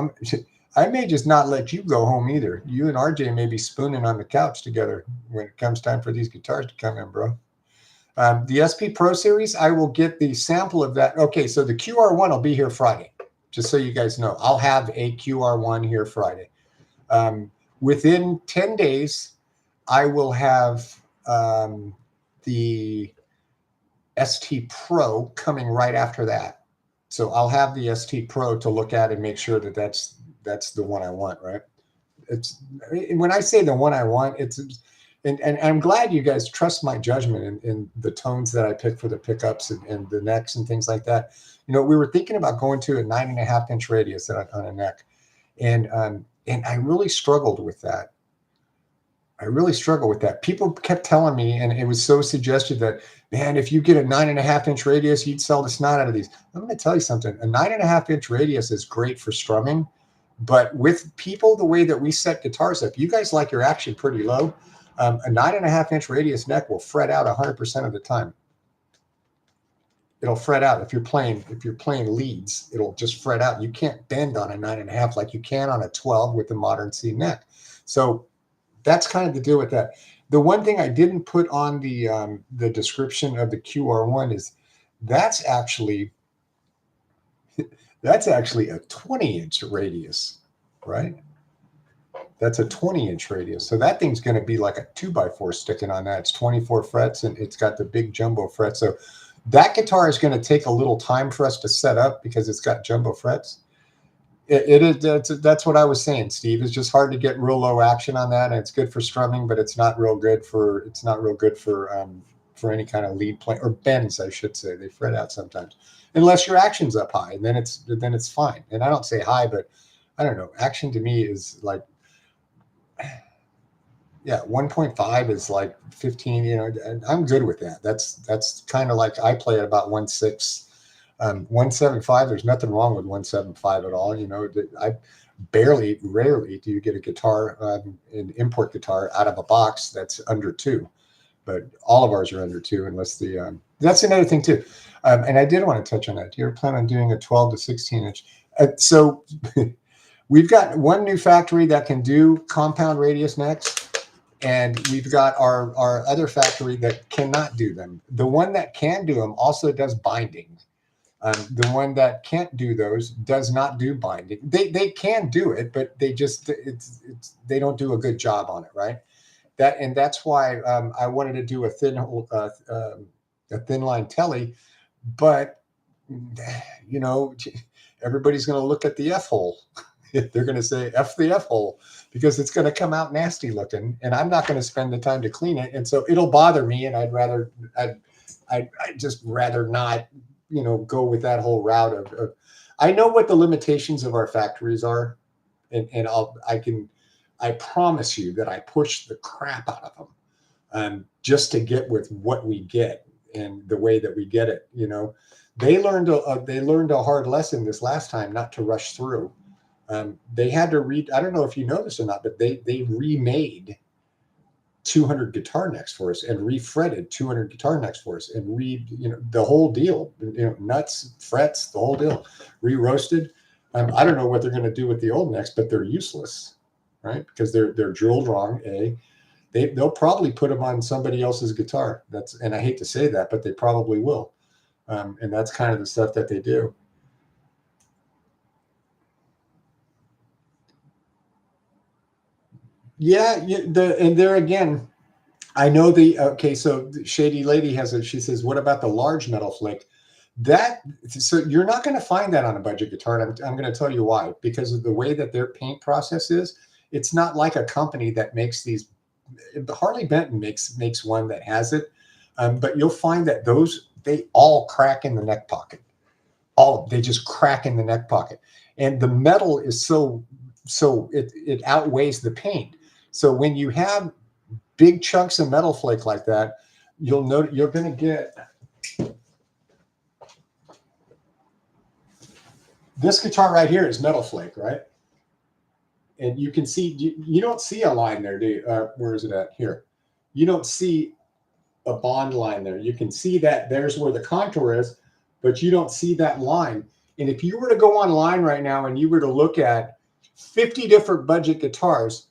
I may just not let you go home either. You and RJ may be spooning on the couch together when it comes time for these guitars to come in, bro. The SP Pro Series, I will get the sample of that. Okay, so the QR1 will be here Friday, just so you guys know. I'll have a QR1 here Friday. Within 10 days, I will have the ST Pro coming right after that. So I'll have the ST Pro to look at and make sure that that's the one I want, right? It's when I say the one I want, and I'm glad you guys trust my judgment in the tones that I pick for the pickups and the necks and things like that. We were thinking about going to a 9.5-inch radius on a neck, and I really struggled with that. People kept telling me, and it was so suggested that, man, if you get a 9.5-inch radius, you'd sell the snot out of these. I'm going to tell you something. A 9.5-inch radius is great for strumming, but with people, the way that we set guitars up, you guys like your action pretty low. A 9.5-inch radius neck will fret out 100% of the time. It'll fret out. If you're playing leads, it'll just fret out. You can't bend on a 9.5 like you can on a 12 with the modern C neck. So that's kind of the deal with that. The one thing I didn't put on the description of the QR1 is that's actually a 20-inch radius, right? That's a 20-inch radius. So that thing's going to be like a 2x4 sticking on that. It's 24 frets, and it's got the big jumbo frets. So that guitar is going to take a little time for us to set up because it's got jumbo frets. That's what I was saying, Steve. It's just hard to get real low action on that, and it's good for strumming, but it's not real good for any kind of lead play or bends, I should say. They fret out sometimes, unless your action's up high, and then it's fine. And I don't say high, but I don't know. Action to me is like, 1.5 is like 15. And I'm good with that. That's kind of like I play at about 1.6. 175, there's nothing wrong with 175 at all. I rarely do you get a guitar, an import guitar out of a box that's under 2, but all of ours are under 2 unless that's another thing too. And I did want to touch on that. Do you ever plan on doing a 12 to 16 inch? So we've got one new factory that can do compound radius necks, And we've got our other factory that cannot do them. The one that can do them also does binding. The one that can't do those does not do binding. They can do it, but they just they don't do a good job on it, right? That's why I wanted to do a thin line telly, but you know, everybody's going to look at the F hole. They're going to say F the F hole because it's going to come out nasty looking, and I'm not going to spend the time to clean it, and so it'll bother me, and I'd just rather not, you know, go with that whole route of I know what the limitations of our factories are, and I promise you that I push the crap out of them just to get with what we get and the way that we get it. You know, they learned a hard lesson this last time not to rush through. They had to read. I don't know if you know this or not, but they remade 200 guitar necks for us and refretted 200 guitar necks for us and the whole deal, you know, nuts, frets, the whole deal, re-roasted. I don't know what they're going to do with the old necks, but they're useless, right? Because they're drilled wrong. They'll probably put them on somebody else's guitar. And I hate to say that, but they probably will. And that's kind of the stuff that they do. Yeah, and there again, I know so the Shady Lady she says, what about the large metal flake? So you're not going to find that on a budget guitar. And I'm going to tell you why, because of the way that their paint process is. It's not like a company that makes these. Harley Benton makes one that has it, but you'll find that they all crack in the neck pocket. They just crack in the neck pocket, and the metal is so it outweighs the paint. So when you have big chunks of metal flake like that, you'll note you're going to get this guitar right here is metal flake, right? And you can see you don't see a line there, do you? Where is it at? Here. You don't see a bond line there. You can see that there's where the contour is, but you don't see that line. And if you were to go online right now and you were to look at 50 different budget guitars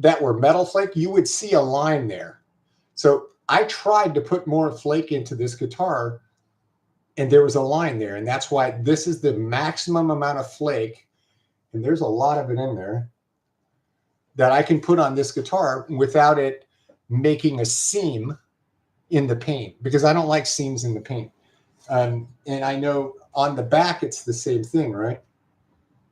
that were metal flake, you would see a line there. So I tried to put more flake into this guitar, and there was a line there. And that's why this is the maximum amount of flake, and there's a lot of it in there, that I can put on this guitar without it making a seam in the paint, because I don't like seams in the paint. And I know on the back, it's the same thing, right?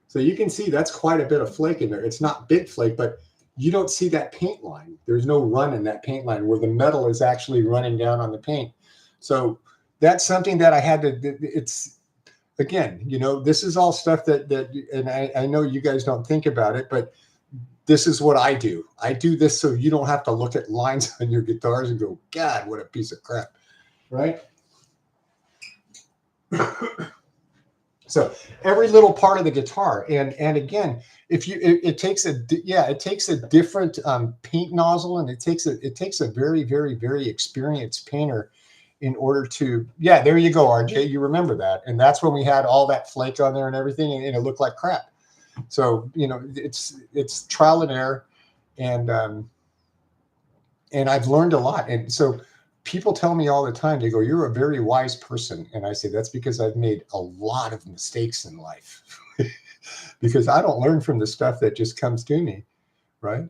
So you can see that's quite a bit of flake in there. It's not big flake, but you don't see that paint line. There's no run in that paint line where the metal is actually running down on the paint. So that's something that I had to, it's, again, you know, this is all stuff that and I know you guys don't think about it, but this is what I do. I do this so you don't have to look at lines on your guitars and go, God, what a piece of crap, right? So every little part of the guitar, and again, it takes a different paint nozzle, and it takes a very, very, very experienced painter in order to, there you go, RJ, you remember that. And that's when we had all that flake on there and everything, and it looked like crap. So, you know, it's trial and error, and I've learned a lot. And so people tell me all the time, they go, you're a very wise person. And I say, that's because I've made a lot of mistakes in life because I don't learn from the stuff that just comes to me. Right.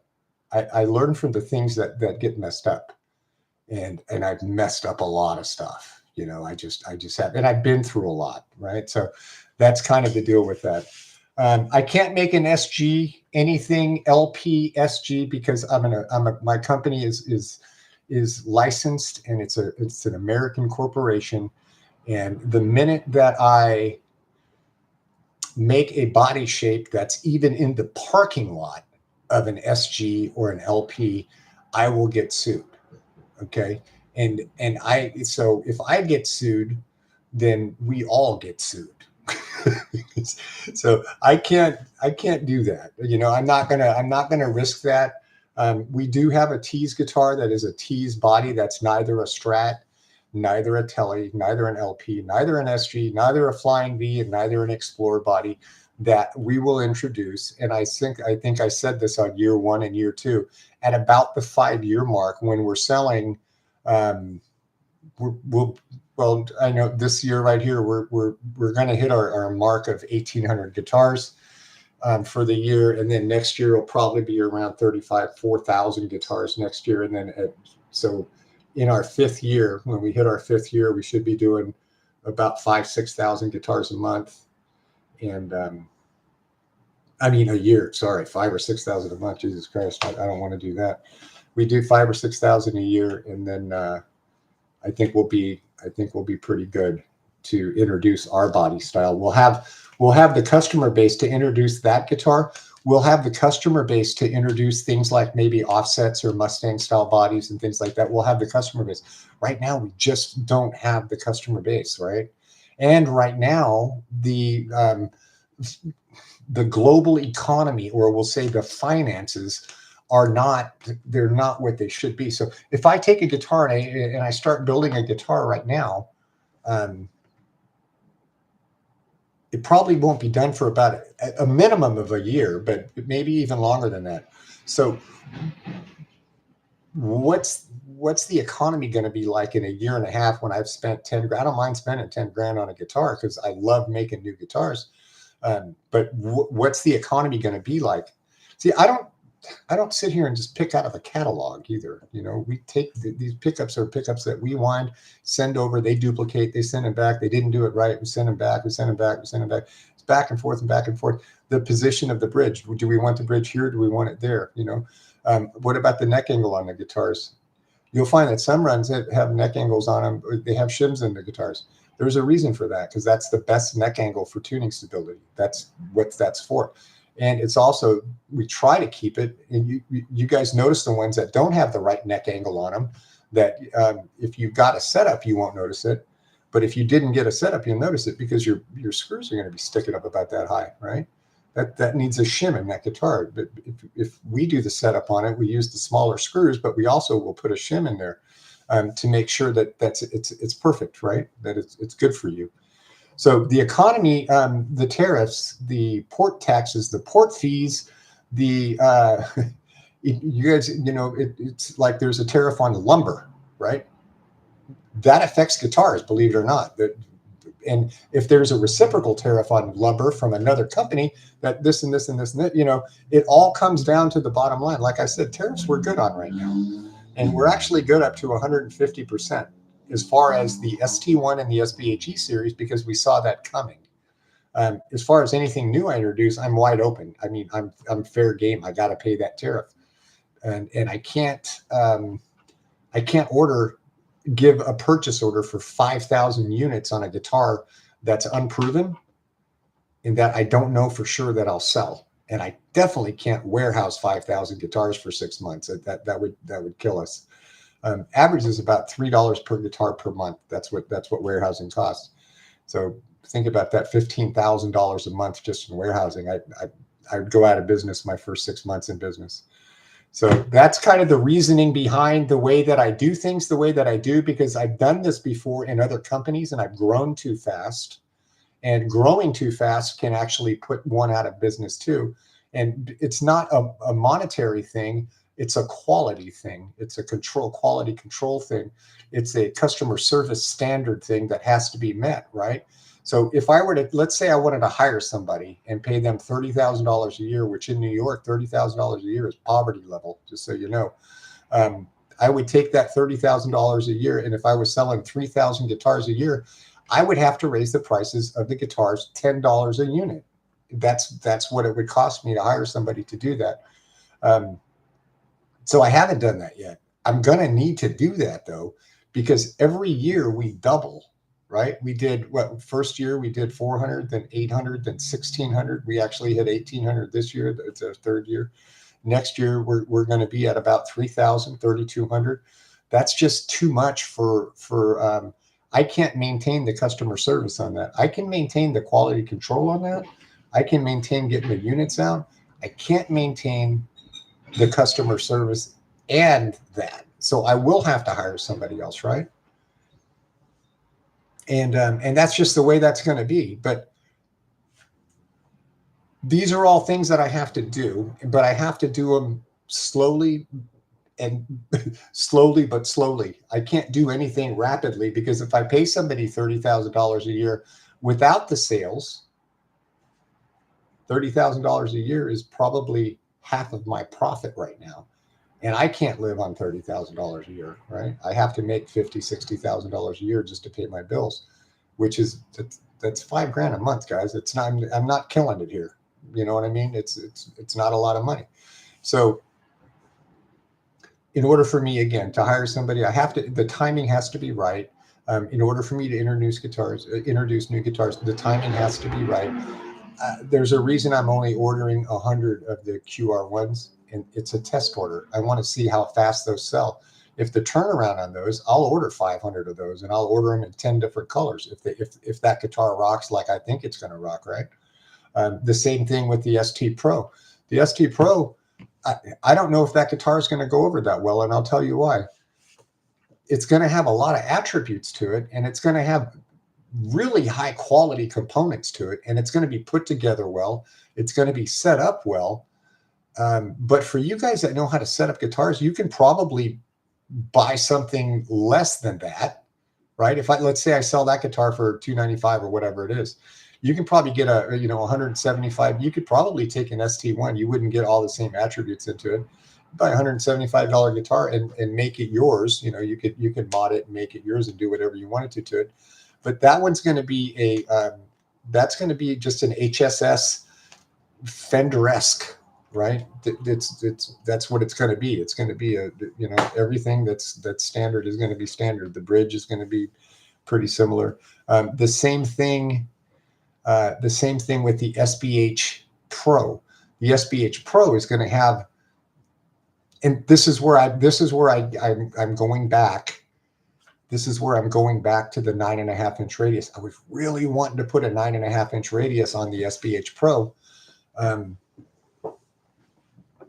I learn from the things that get messed up, and I've messed up a lot of stuff. You know, I just have, and I've been through a lot. Right. So that's kind of the deal with that. I can't make an SG anything LP SG because my company is licensed, and it's an American corporation. And the minute that I make a body shape that's even in the parking lot of an SG or an LP, I will get sued. Okay. So if I get sued, then we all get sued. So I can't do that. You know, I'm not gonna risk that. We do have a Tease guitar that is a Tease body that's neither a Strat, neither a Tele, neither an LP, neither an SG, neither a Flying V, and neither an Explorer body. that we will introduce, and I think I said this on year 1 and year 2, at about the 5-year mark when we're selling. Well, I know this year right here we're going to hit our mark of 1,800 guitars for the year, and then next year will probably be around 4,000 guitars next year, and then so in our 5th year, when we hit our 5th year, we should be doing about 6,000 guitars a month, and I mean a year. Sorry, 5,000 or 6,000 a month. Jesus Christ, I don't want to do that. We do 5,000 or 6,000 a year, and then I think we'll be pretty good to introduce our body style. We'll have the customer base to introduce that guitar. We'll have the customer base to introduce things like maybe offsets or Mustang style bodies and things like that. We'll have the customer base. Right now, we just don't have the customer base, right? And right now, the global economy, or we'll say the finances, they're not what they should be. So if I take a guitar and I start building a guitar right now, it probably won't be done for about a minimum of a year, but maybe even longer than that. So what's the economy going to be like in a year and a half when I've spent 10 grand? I don't mind spending 10 grand on a guitar because I love making new guitars. But what's the economy going to be like? See, I don't sit here and just pick out of a catalog either. You know, we take these pickups are pickups that we wind, send over, they duplicate, they send them back. They didn't do it right. We send them back. We send them back. We send them back. It's back and forth and back and forth. The position of the bridge. Do we want the bridge here? Do we want it there? You know, what about the neck angle on the guitars? You'll find that some runs that have neck angles on them, they have shims in the guitars. There's a reason for that, because that's the best neck angle for tuning stability. That's what that's for. And it's also, we try to keep it, and you guys notice the ones that don't have the right neck angle on them, that if you've got a setup, you won't notice it. But if you didn't get a setup, you'll notice it because your screws are going to be sticking up about that high, right? That needs a shim in that guitar. But if we do the setup on it, we use the smaller screws, but we also will put a shim in there to make sure that it's perfect, right? That it's good for you. So the economy, the tariffs, the port taxes, the port fees, you guys, you know, it's like there's a tariff on lumber, right? That affects guitars, believe it or not. And if there's a reciprocal tariff on lumber from another company, that this and this and this and that, you know, it all comes down to the bottom line. Like I said, tariffs we're good on right now. And we're actually good up to 150% as far as the ST1 and the SBHE series, because we saw that coming. As far as anything new I introduce, I'm wide open. I mean, I'm fair game. I got to pay that tariff, and I can't give a purchase order for 5,000 units on a guitar that's unproven and that I don't know for sure that I'll sell. And I definitely can't warehouse 5,000 guitars for 6 months. That would kill us. Average is about $3 per guitar per month. That's what warehousing costs. So think about that, $15,000 a month just in warehousing. I would go out of business my first 6 months in business. So that's kind of the reasoning behind the way that I do things the way that I do, because I've done this before in other companies and I've grown too fast. And growing too fast can actually put one out of business too. And it's not a monetary thing. It's a quality thing. It's a quality control thing. It's a customer service standard thing that has to be met, right? So if I were to, let's say I wanted to hire somebody and pay them $30,000 a year, which in New York, $30,000 a year is poverty level, just so you know. I would take that $30,000 a year, and if I was selling 3,000 guitars a year, I would have to raise the prices of the guitars $10 a unit. That's what it would cost me to hire somebody to do that. So I haven't done that yet. I'm going to need to do that though, because every year we double, right? We did first year we did 400, then 800, then 1,600. We actually hit 1,800 this year. It's our third year. Next year we're going to be at about 3,000, 3,200. That's just too much for I can't maintain the customer service on that. I can maintain the quality control on that. I can maintain getting the units out. I can't maintain the customer service and that. So I will have to hire somebody else, right? And that's just the way that's going to be. But these are all things that I have to do, but I have to do them slowly and slowly, but slowly. I can't do anything rapidly because if I pay somebody $30,000 a year without the sales, $30,000 a year is probably half of my profit right now. And I can't live on $30,000 a year, right? I have to make $50,000, $60,000 a year just to pay my bills, which is that's $5,000 a month, guys. It's not, I'm not killing it here. You know what I mean? It's not a lot of money. So in order for me, again, to hire somebody, the timing has to be right. In order for me to introduce new guitars, the timing has to be right. There's a reason I'm only ordering 100 of the QR1s, and it's a test order. I want to see how fast those sell. If the turnaround on those, I'll order 500 of those, and I'll order them in 10 different colors. If that guitar rocks like I think it's going to rock, right? The same thing with the ST Pro. The ST Pro, I don't know if that guitar is going to go over that well, and I'll tell you why. It's going to have a lot of attributes to it, and it's going to have really high quality components to it, and it's going to be put together well. It's going to be set up well. But for you guys that know how to set up guitars, you can probably buy something less than that, right? Let's say I sell that guitar for $295 or whatever it is, you can probably get a 175. You could probably take an ST1. You wouldn't get all the same attributes into it. Buy a $175 guitar and make it yours. You could mod it and make it yours and do whatever you wanted to it. But that one's going to be that's going to be just an HSS Fender-esque, right? That's what it's going to be. It's going to be everything that's standard is going to be standard. The bridge is going to be pretty similar. The same thing with the SBH Pro. The SBH Pro is going to have, and this is where I'm going back. This is where I'm going back to the 9.5-inch radius. I was really wanting to put a 9.5-inch radius on the SBH Pro. And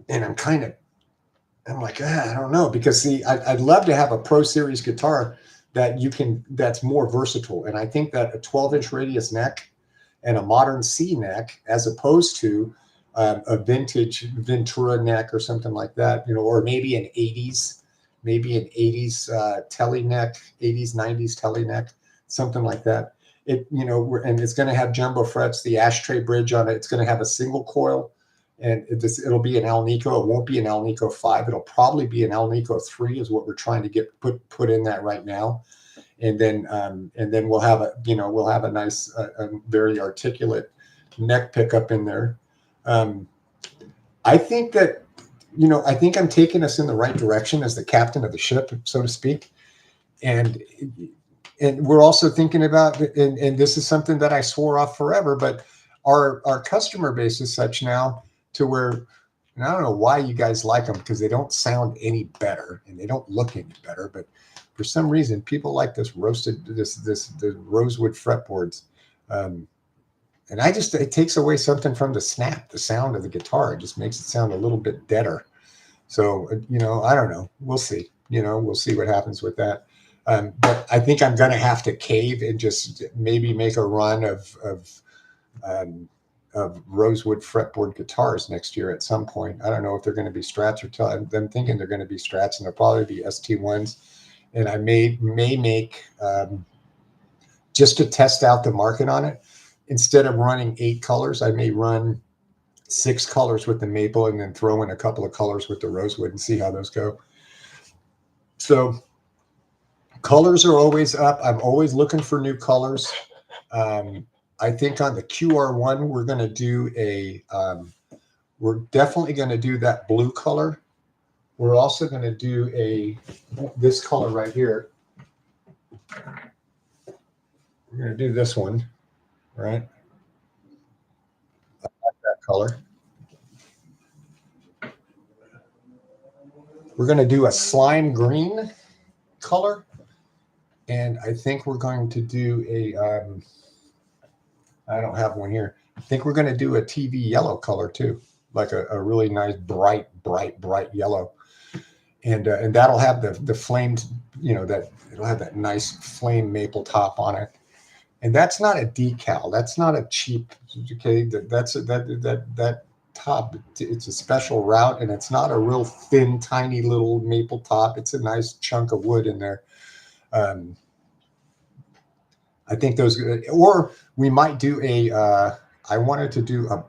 I'm like, I don't know, because I'd love to have a Pro Series guitar that's more versatile. And I think that a 12-inch radius neck and a modern C neck, as opposed to a vintage Ventura neck or something like that, or maybe an 80s telly neck, 80s, 90s telly neck, something like that. And it's going to have jumbo frets, the ashtray bridge on it. It's going to have a single coil, and it'll be an Alnico. It won't be an Alnico 5. It'll probably be an Alnico 3 is what we're trying to get put in that right now. And then we'll have a nice, very articulate neck pickup in there. I think that, I think I'm taking us in the right direction as the captain of the ship, so to speak. And we're also thinking about, and this is something that I swore off forever, but our customer base is such now to where, and I don't know why you guys like them, because they don't sound any better and they don't look any better, but for some reason people like the rosewood fretboards. And it takes away something from the sound of the guitar. It just makes it sound a little bit deader. So, I don't know. We'll see. We'll see what happens with that. But I think I'm going to have to cave and just maybe make a run of rosewood fretboard guitars next year at some point. I don't know if they're going to be Strats or I'm thinking they're going to be Strats, and they'll probably be ST1s. And I may make, just to test out the market on it, instead of running 8 colors, I may run 6 colors with the maple and then throw in a couple of colors with the rosewood and see how those go. So colors are always up. I'm always looking for new colors. I think on the QR1, we're going to do we're definitely going to do that blue color. We're also going to do this color right here. We're going to do this one, right? I like that color. We're going to do a slime green color. And I think we're going to do I don't have one here. I think we're going to do a TV yellow color too, like a really nice, bright yellow. And that'll have the flamed, that it'll have that nice flame maple top on it. And that's not a decal. That's not a cheap. Okay, that top. It's a special route, and it's not a real thin, tiny little maple top. It's a nice chunk of wood in there. I think those, or we might do a. I wanted to do a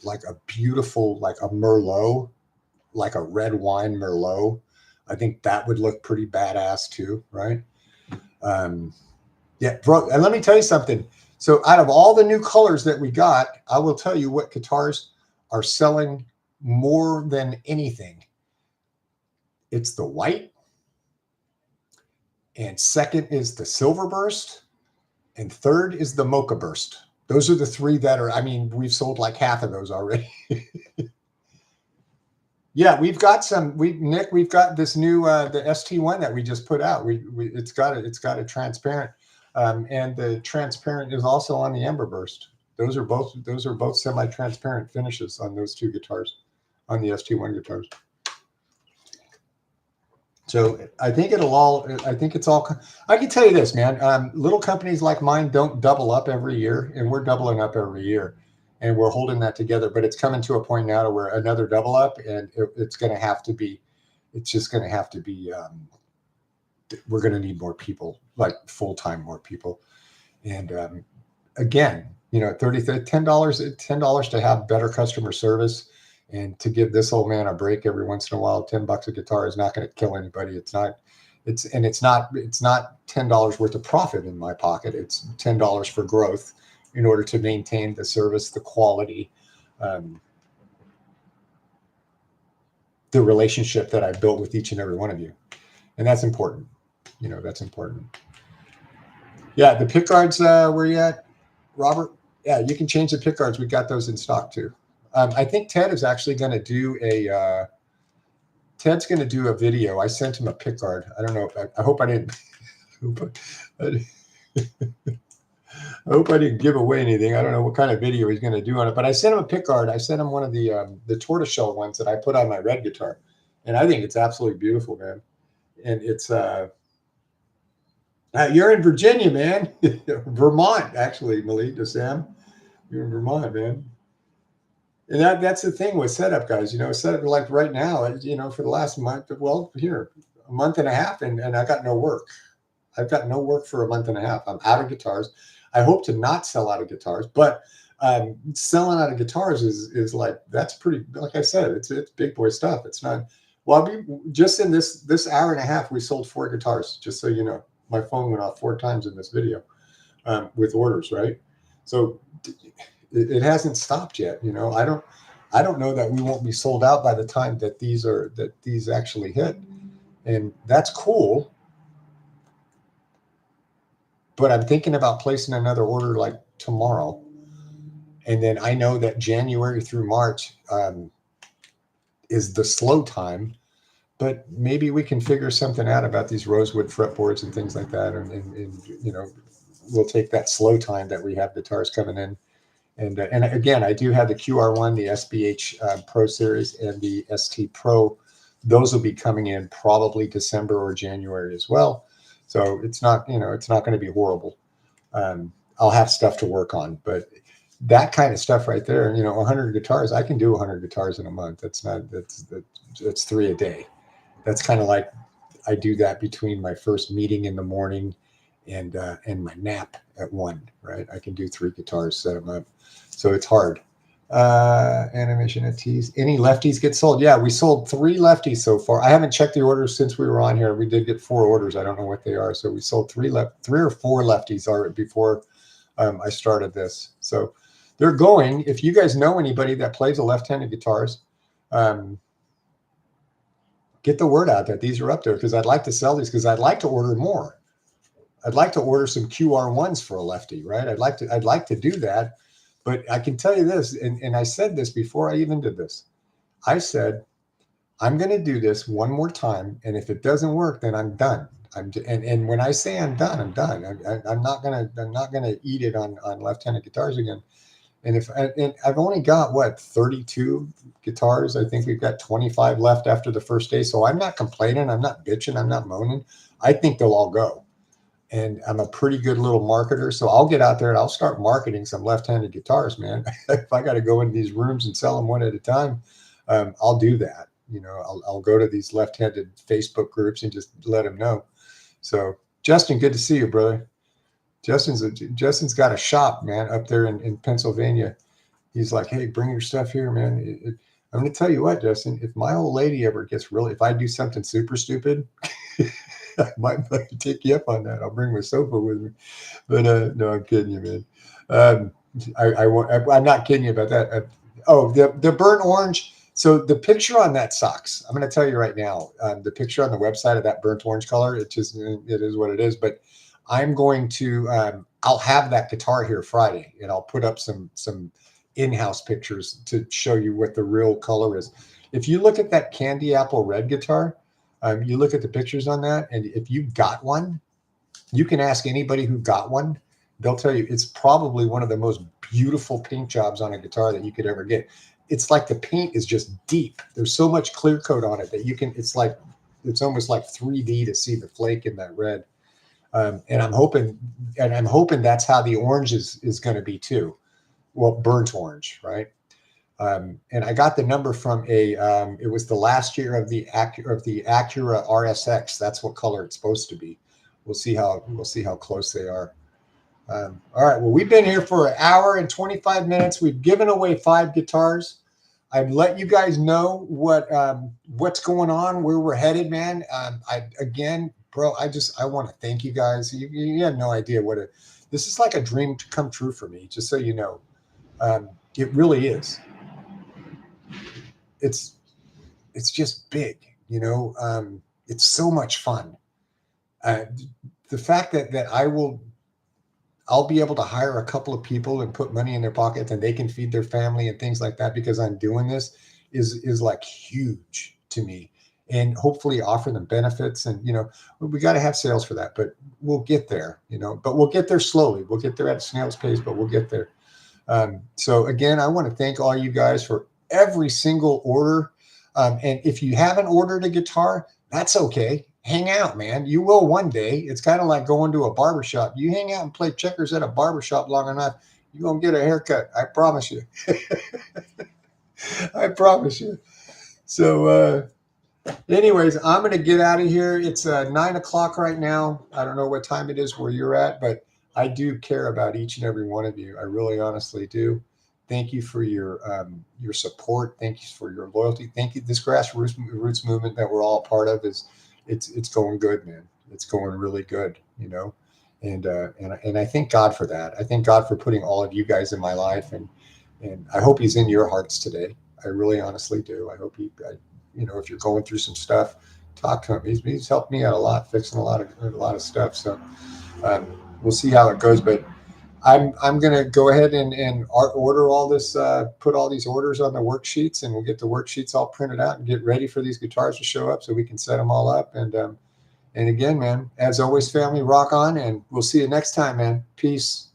like a beautiful, like a Merlot, like a red wine Merlot. I think that would look pretty badass too, right? Yeah, bro. And let me tell you something. So, out of all the new colors that we got, I will tell you what guitars are selling more than anything. It's the white, and second is the silver burst, and third is the mocha burst. Those are the three that are, I mean, we've sold like half of those already. Yeah, we've got some. Nick, we've got this new the ST1 that we just put out. It's got a transparent, and the transparent is also on the Ember Burst. Those are both semi-transparent finishes on those two guitars, on the ST1 guitars. So I think it's all. I can tell you this, man. Little companies like mine don't double up every year, and we're doubling up every year. And we're holding that together, but it's coming to a point now to where another double up, and it's going to have to be. It's just going to have to be. We're going to need more people, like full-time more people, and again, you know, $10 to have better customer service, and to give this old man a break every once in a while. $10 a guitar is not going to kill anybody. It's not $10 worth of profit in my pocket. It's $10 for growth, in order to maintain the service, the quality, the relationship that I've built with each and every one of you. And that's important. You know, that's important. Yeah, the pick guards, where you at, Robert? Yeah, you can change the pick guards. We got those in stock too. I think Ted is actually going to do Ted's going to do a video. I sent him a pick guard. I don't know. I hope I didn't. I hope I didn't give away anything. I don't know what kind of video he's going to do on it, but I sent him a pick guard. I sent him one of the tortoiseshell ones that I put on my red guitar, and I think it's absolutely beautiful, man. And it's you're in Virginia, man. Vermont, actually, Malik, Sam. You're in Vermont, man. And that's the thing with setup, guys. You know, setup like right now, you know, for the last month, well, here, a month and a half, and I got no work. I've got no work for a month and a half. I'm out of guitars. I hope to not sell out of guitars, but selling out of guitars is like, that's pretty, like I said, it's big boy stuff. It's not, well, just in this hour and a half, we sold 4 guitars, just so you know. My phone went off 4 times in this video with orders, right? So it hasn't stopped yet. You know, I don't know that we won't be sold out by the time that these actually hit. And that's cool. But I'm thinking about placing another order like tomorrow. And then I know that January through March is the slow time, but maybe we can figure something out about these rosewood fretboards and things like that. And you know, we'll take that slow time that we have guitars coming in. And again, I do have the QR1, the SBH Pro Series, and the ST Pro. Those will be coming in probably December or January as well. So it's not, you know, it's not going to be horrible. I'll have stuff to work on, but that kind of stuff right there, you know, 100 guitars, I can do 100 guitars in a month. That's 3 a day. That's kind of like, I do that between my first meeting in the morning and my nap at 1, right? I can do 3 guitars, set them up. So it's hard. Animation at Tease. Any lefties get sold? Yeah, we sold 3 lefties so far. I haven't checked the orders since we were on here. We did get 4 orders. I don't know what they are. So we sold 3 or 4 lefties before I started this. So they're going. If you guys know anybody that plays a left-handed guitars, get the word out that these are up there, because I'd like to sell these, because I'd like to order more. I'd like to order some QR1s for a lefty, right? I'd like to do that. But I can tell you this, and I said this before I even did this. I said, I'm going to do this one more time, and if it doesn't work, then I'm done. And when I say I'm done, I'm done. I'm not gonna eat it on left-handed guitars again. And I've only got 32 guitars. I think we've got 25 left after the first day. So I'm not complaining. I'm not bitching. I'm not moaning. I think they'll all go. and I'm a pretty good little marketer. So I'll get out there and I'll start marketing some left-handed guitars, man. If I got to go into these rooms and sell them one at a time, I'll do that. You know, I'll go to these left-handed Facebook groups and just let them know. So Justin, good to see you, brother. Justin's got a shop, man, up there in Pennsylvania. He's like, hey, bring your stuff here, man. I'm going to tell you what, Justin, if my old lady ever gets really, if I do something super stupid, I might take you up on that. I'll bring my sofa with me. But no, I'm kidding you, man. I'm not kidding you about that. The burnt orange. So the picture on that sucks. I'm going to tell you right now. The picture on the website of that burnt orange color, it is what it is. But I'm going to. I'll have that guitar here Friday, and I'll put up some in-house pictures to show you what the real color is. If you look at that candy apple red guitar, you look at the pictures on that, and if you got one, you can ask anybody who got one. They'll tell you it's probably one of the most beautiful paint jobs on a guitar that you could ever get. It's like the paint is just deep. There's so much clear coat on it that you can, it's almost like 3D to see the flake in that red. And I'm hoping that's how the orange is going to be too. Well, burnt orange, right? And I got the number from it was the last year of the Acura RSX. That's what color it's supposed to be. We'll see how close they are. All right. Well, we've been here for an hour and 25 minutes. We've given away 5 guitars. I've let you guys know what's going on, where we're headed, man. Bro, I want to thank you guys. You have no idea this is like a dream to come true for me, just so you know. It really is. It's just big, you know. It's so much fun. The fact that I'll be able to hire a couple of people and put money in their pockets and they can feed their family and things like that because I'm doing this is like huge to me, and hopefully offer them benefits. And, you know, we got to have sales for that, but we'll get there, you know, but we'll get there slowly. We'll get there at a snail's pace, but we'll get there. So again, I want to thank all you guys for every single order. And if you haven't ordered a guitar, that's okay. Hang out, man. You will one day. It's kind of like going to a barbershop. You hang out and play checkers at a barbershop long enough, you're going to get a haircut. I promise you. I promise you. So anyways, I'm going to get out of here. It's 9 o'clock right now. I don't know what time it is where you're at, but I do care about each and every one of you. I really honestly do. Thank you for your support. Thank you for your loyalty. Thank you. This grassroots movement that we're all a part of it's going good, man. It's going really good, you know. And I thank God for that. I thank God for putting all of you guys in my life, and I hope He's in your hearts today. I really honestly do. I hope you know, if you're going through some stuff, talk to Him. He's helped me out a lot, fixing a lot of stuff. So we'll see how it goes, but I'm going to go ahead and order all this, put all these orders on the worksheets, and we'll get the worksheets all printed out and get ready for these guitars to show up so we can set them all up. And again, man, as always, family, rock on, and we'll see you next time, man. Peace.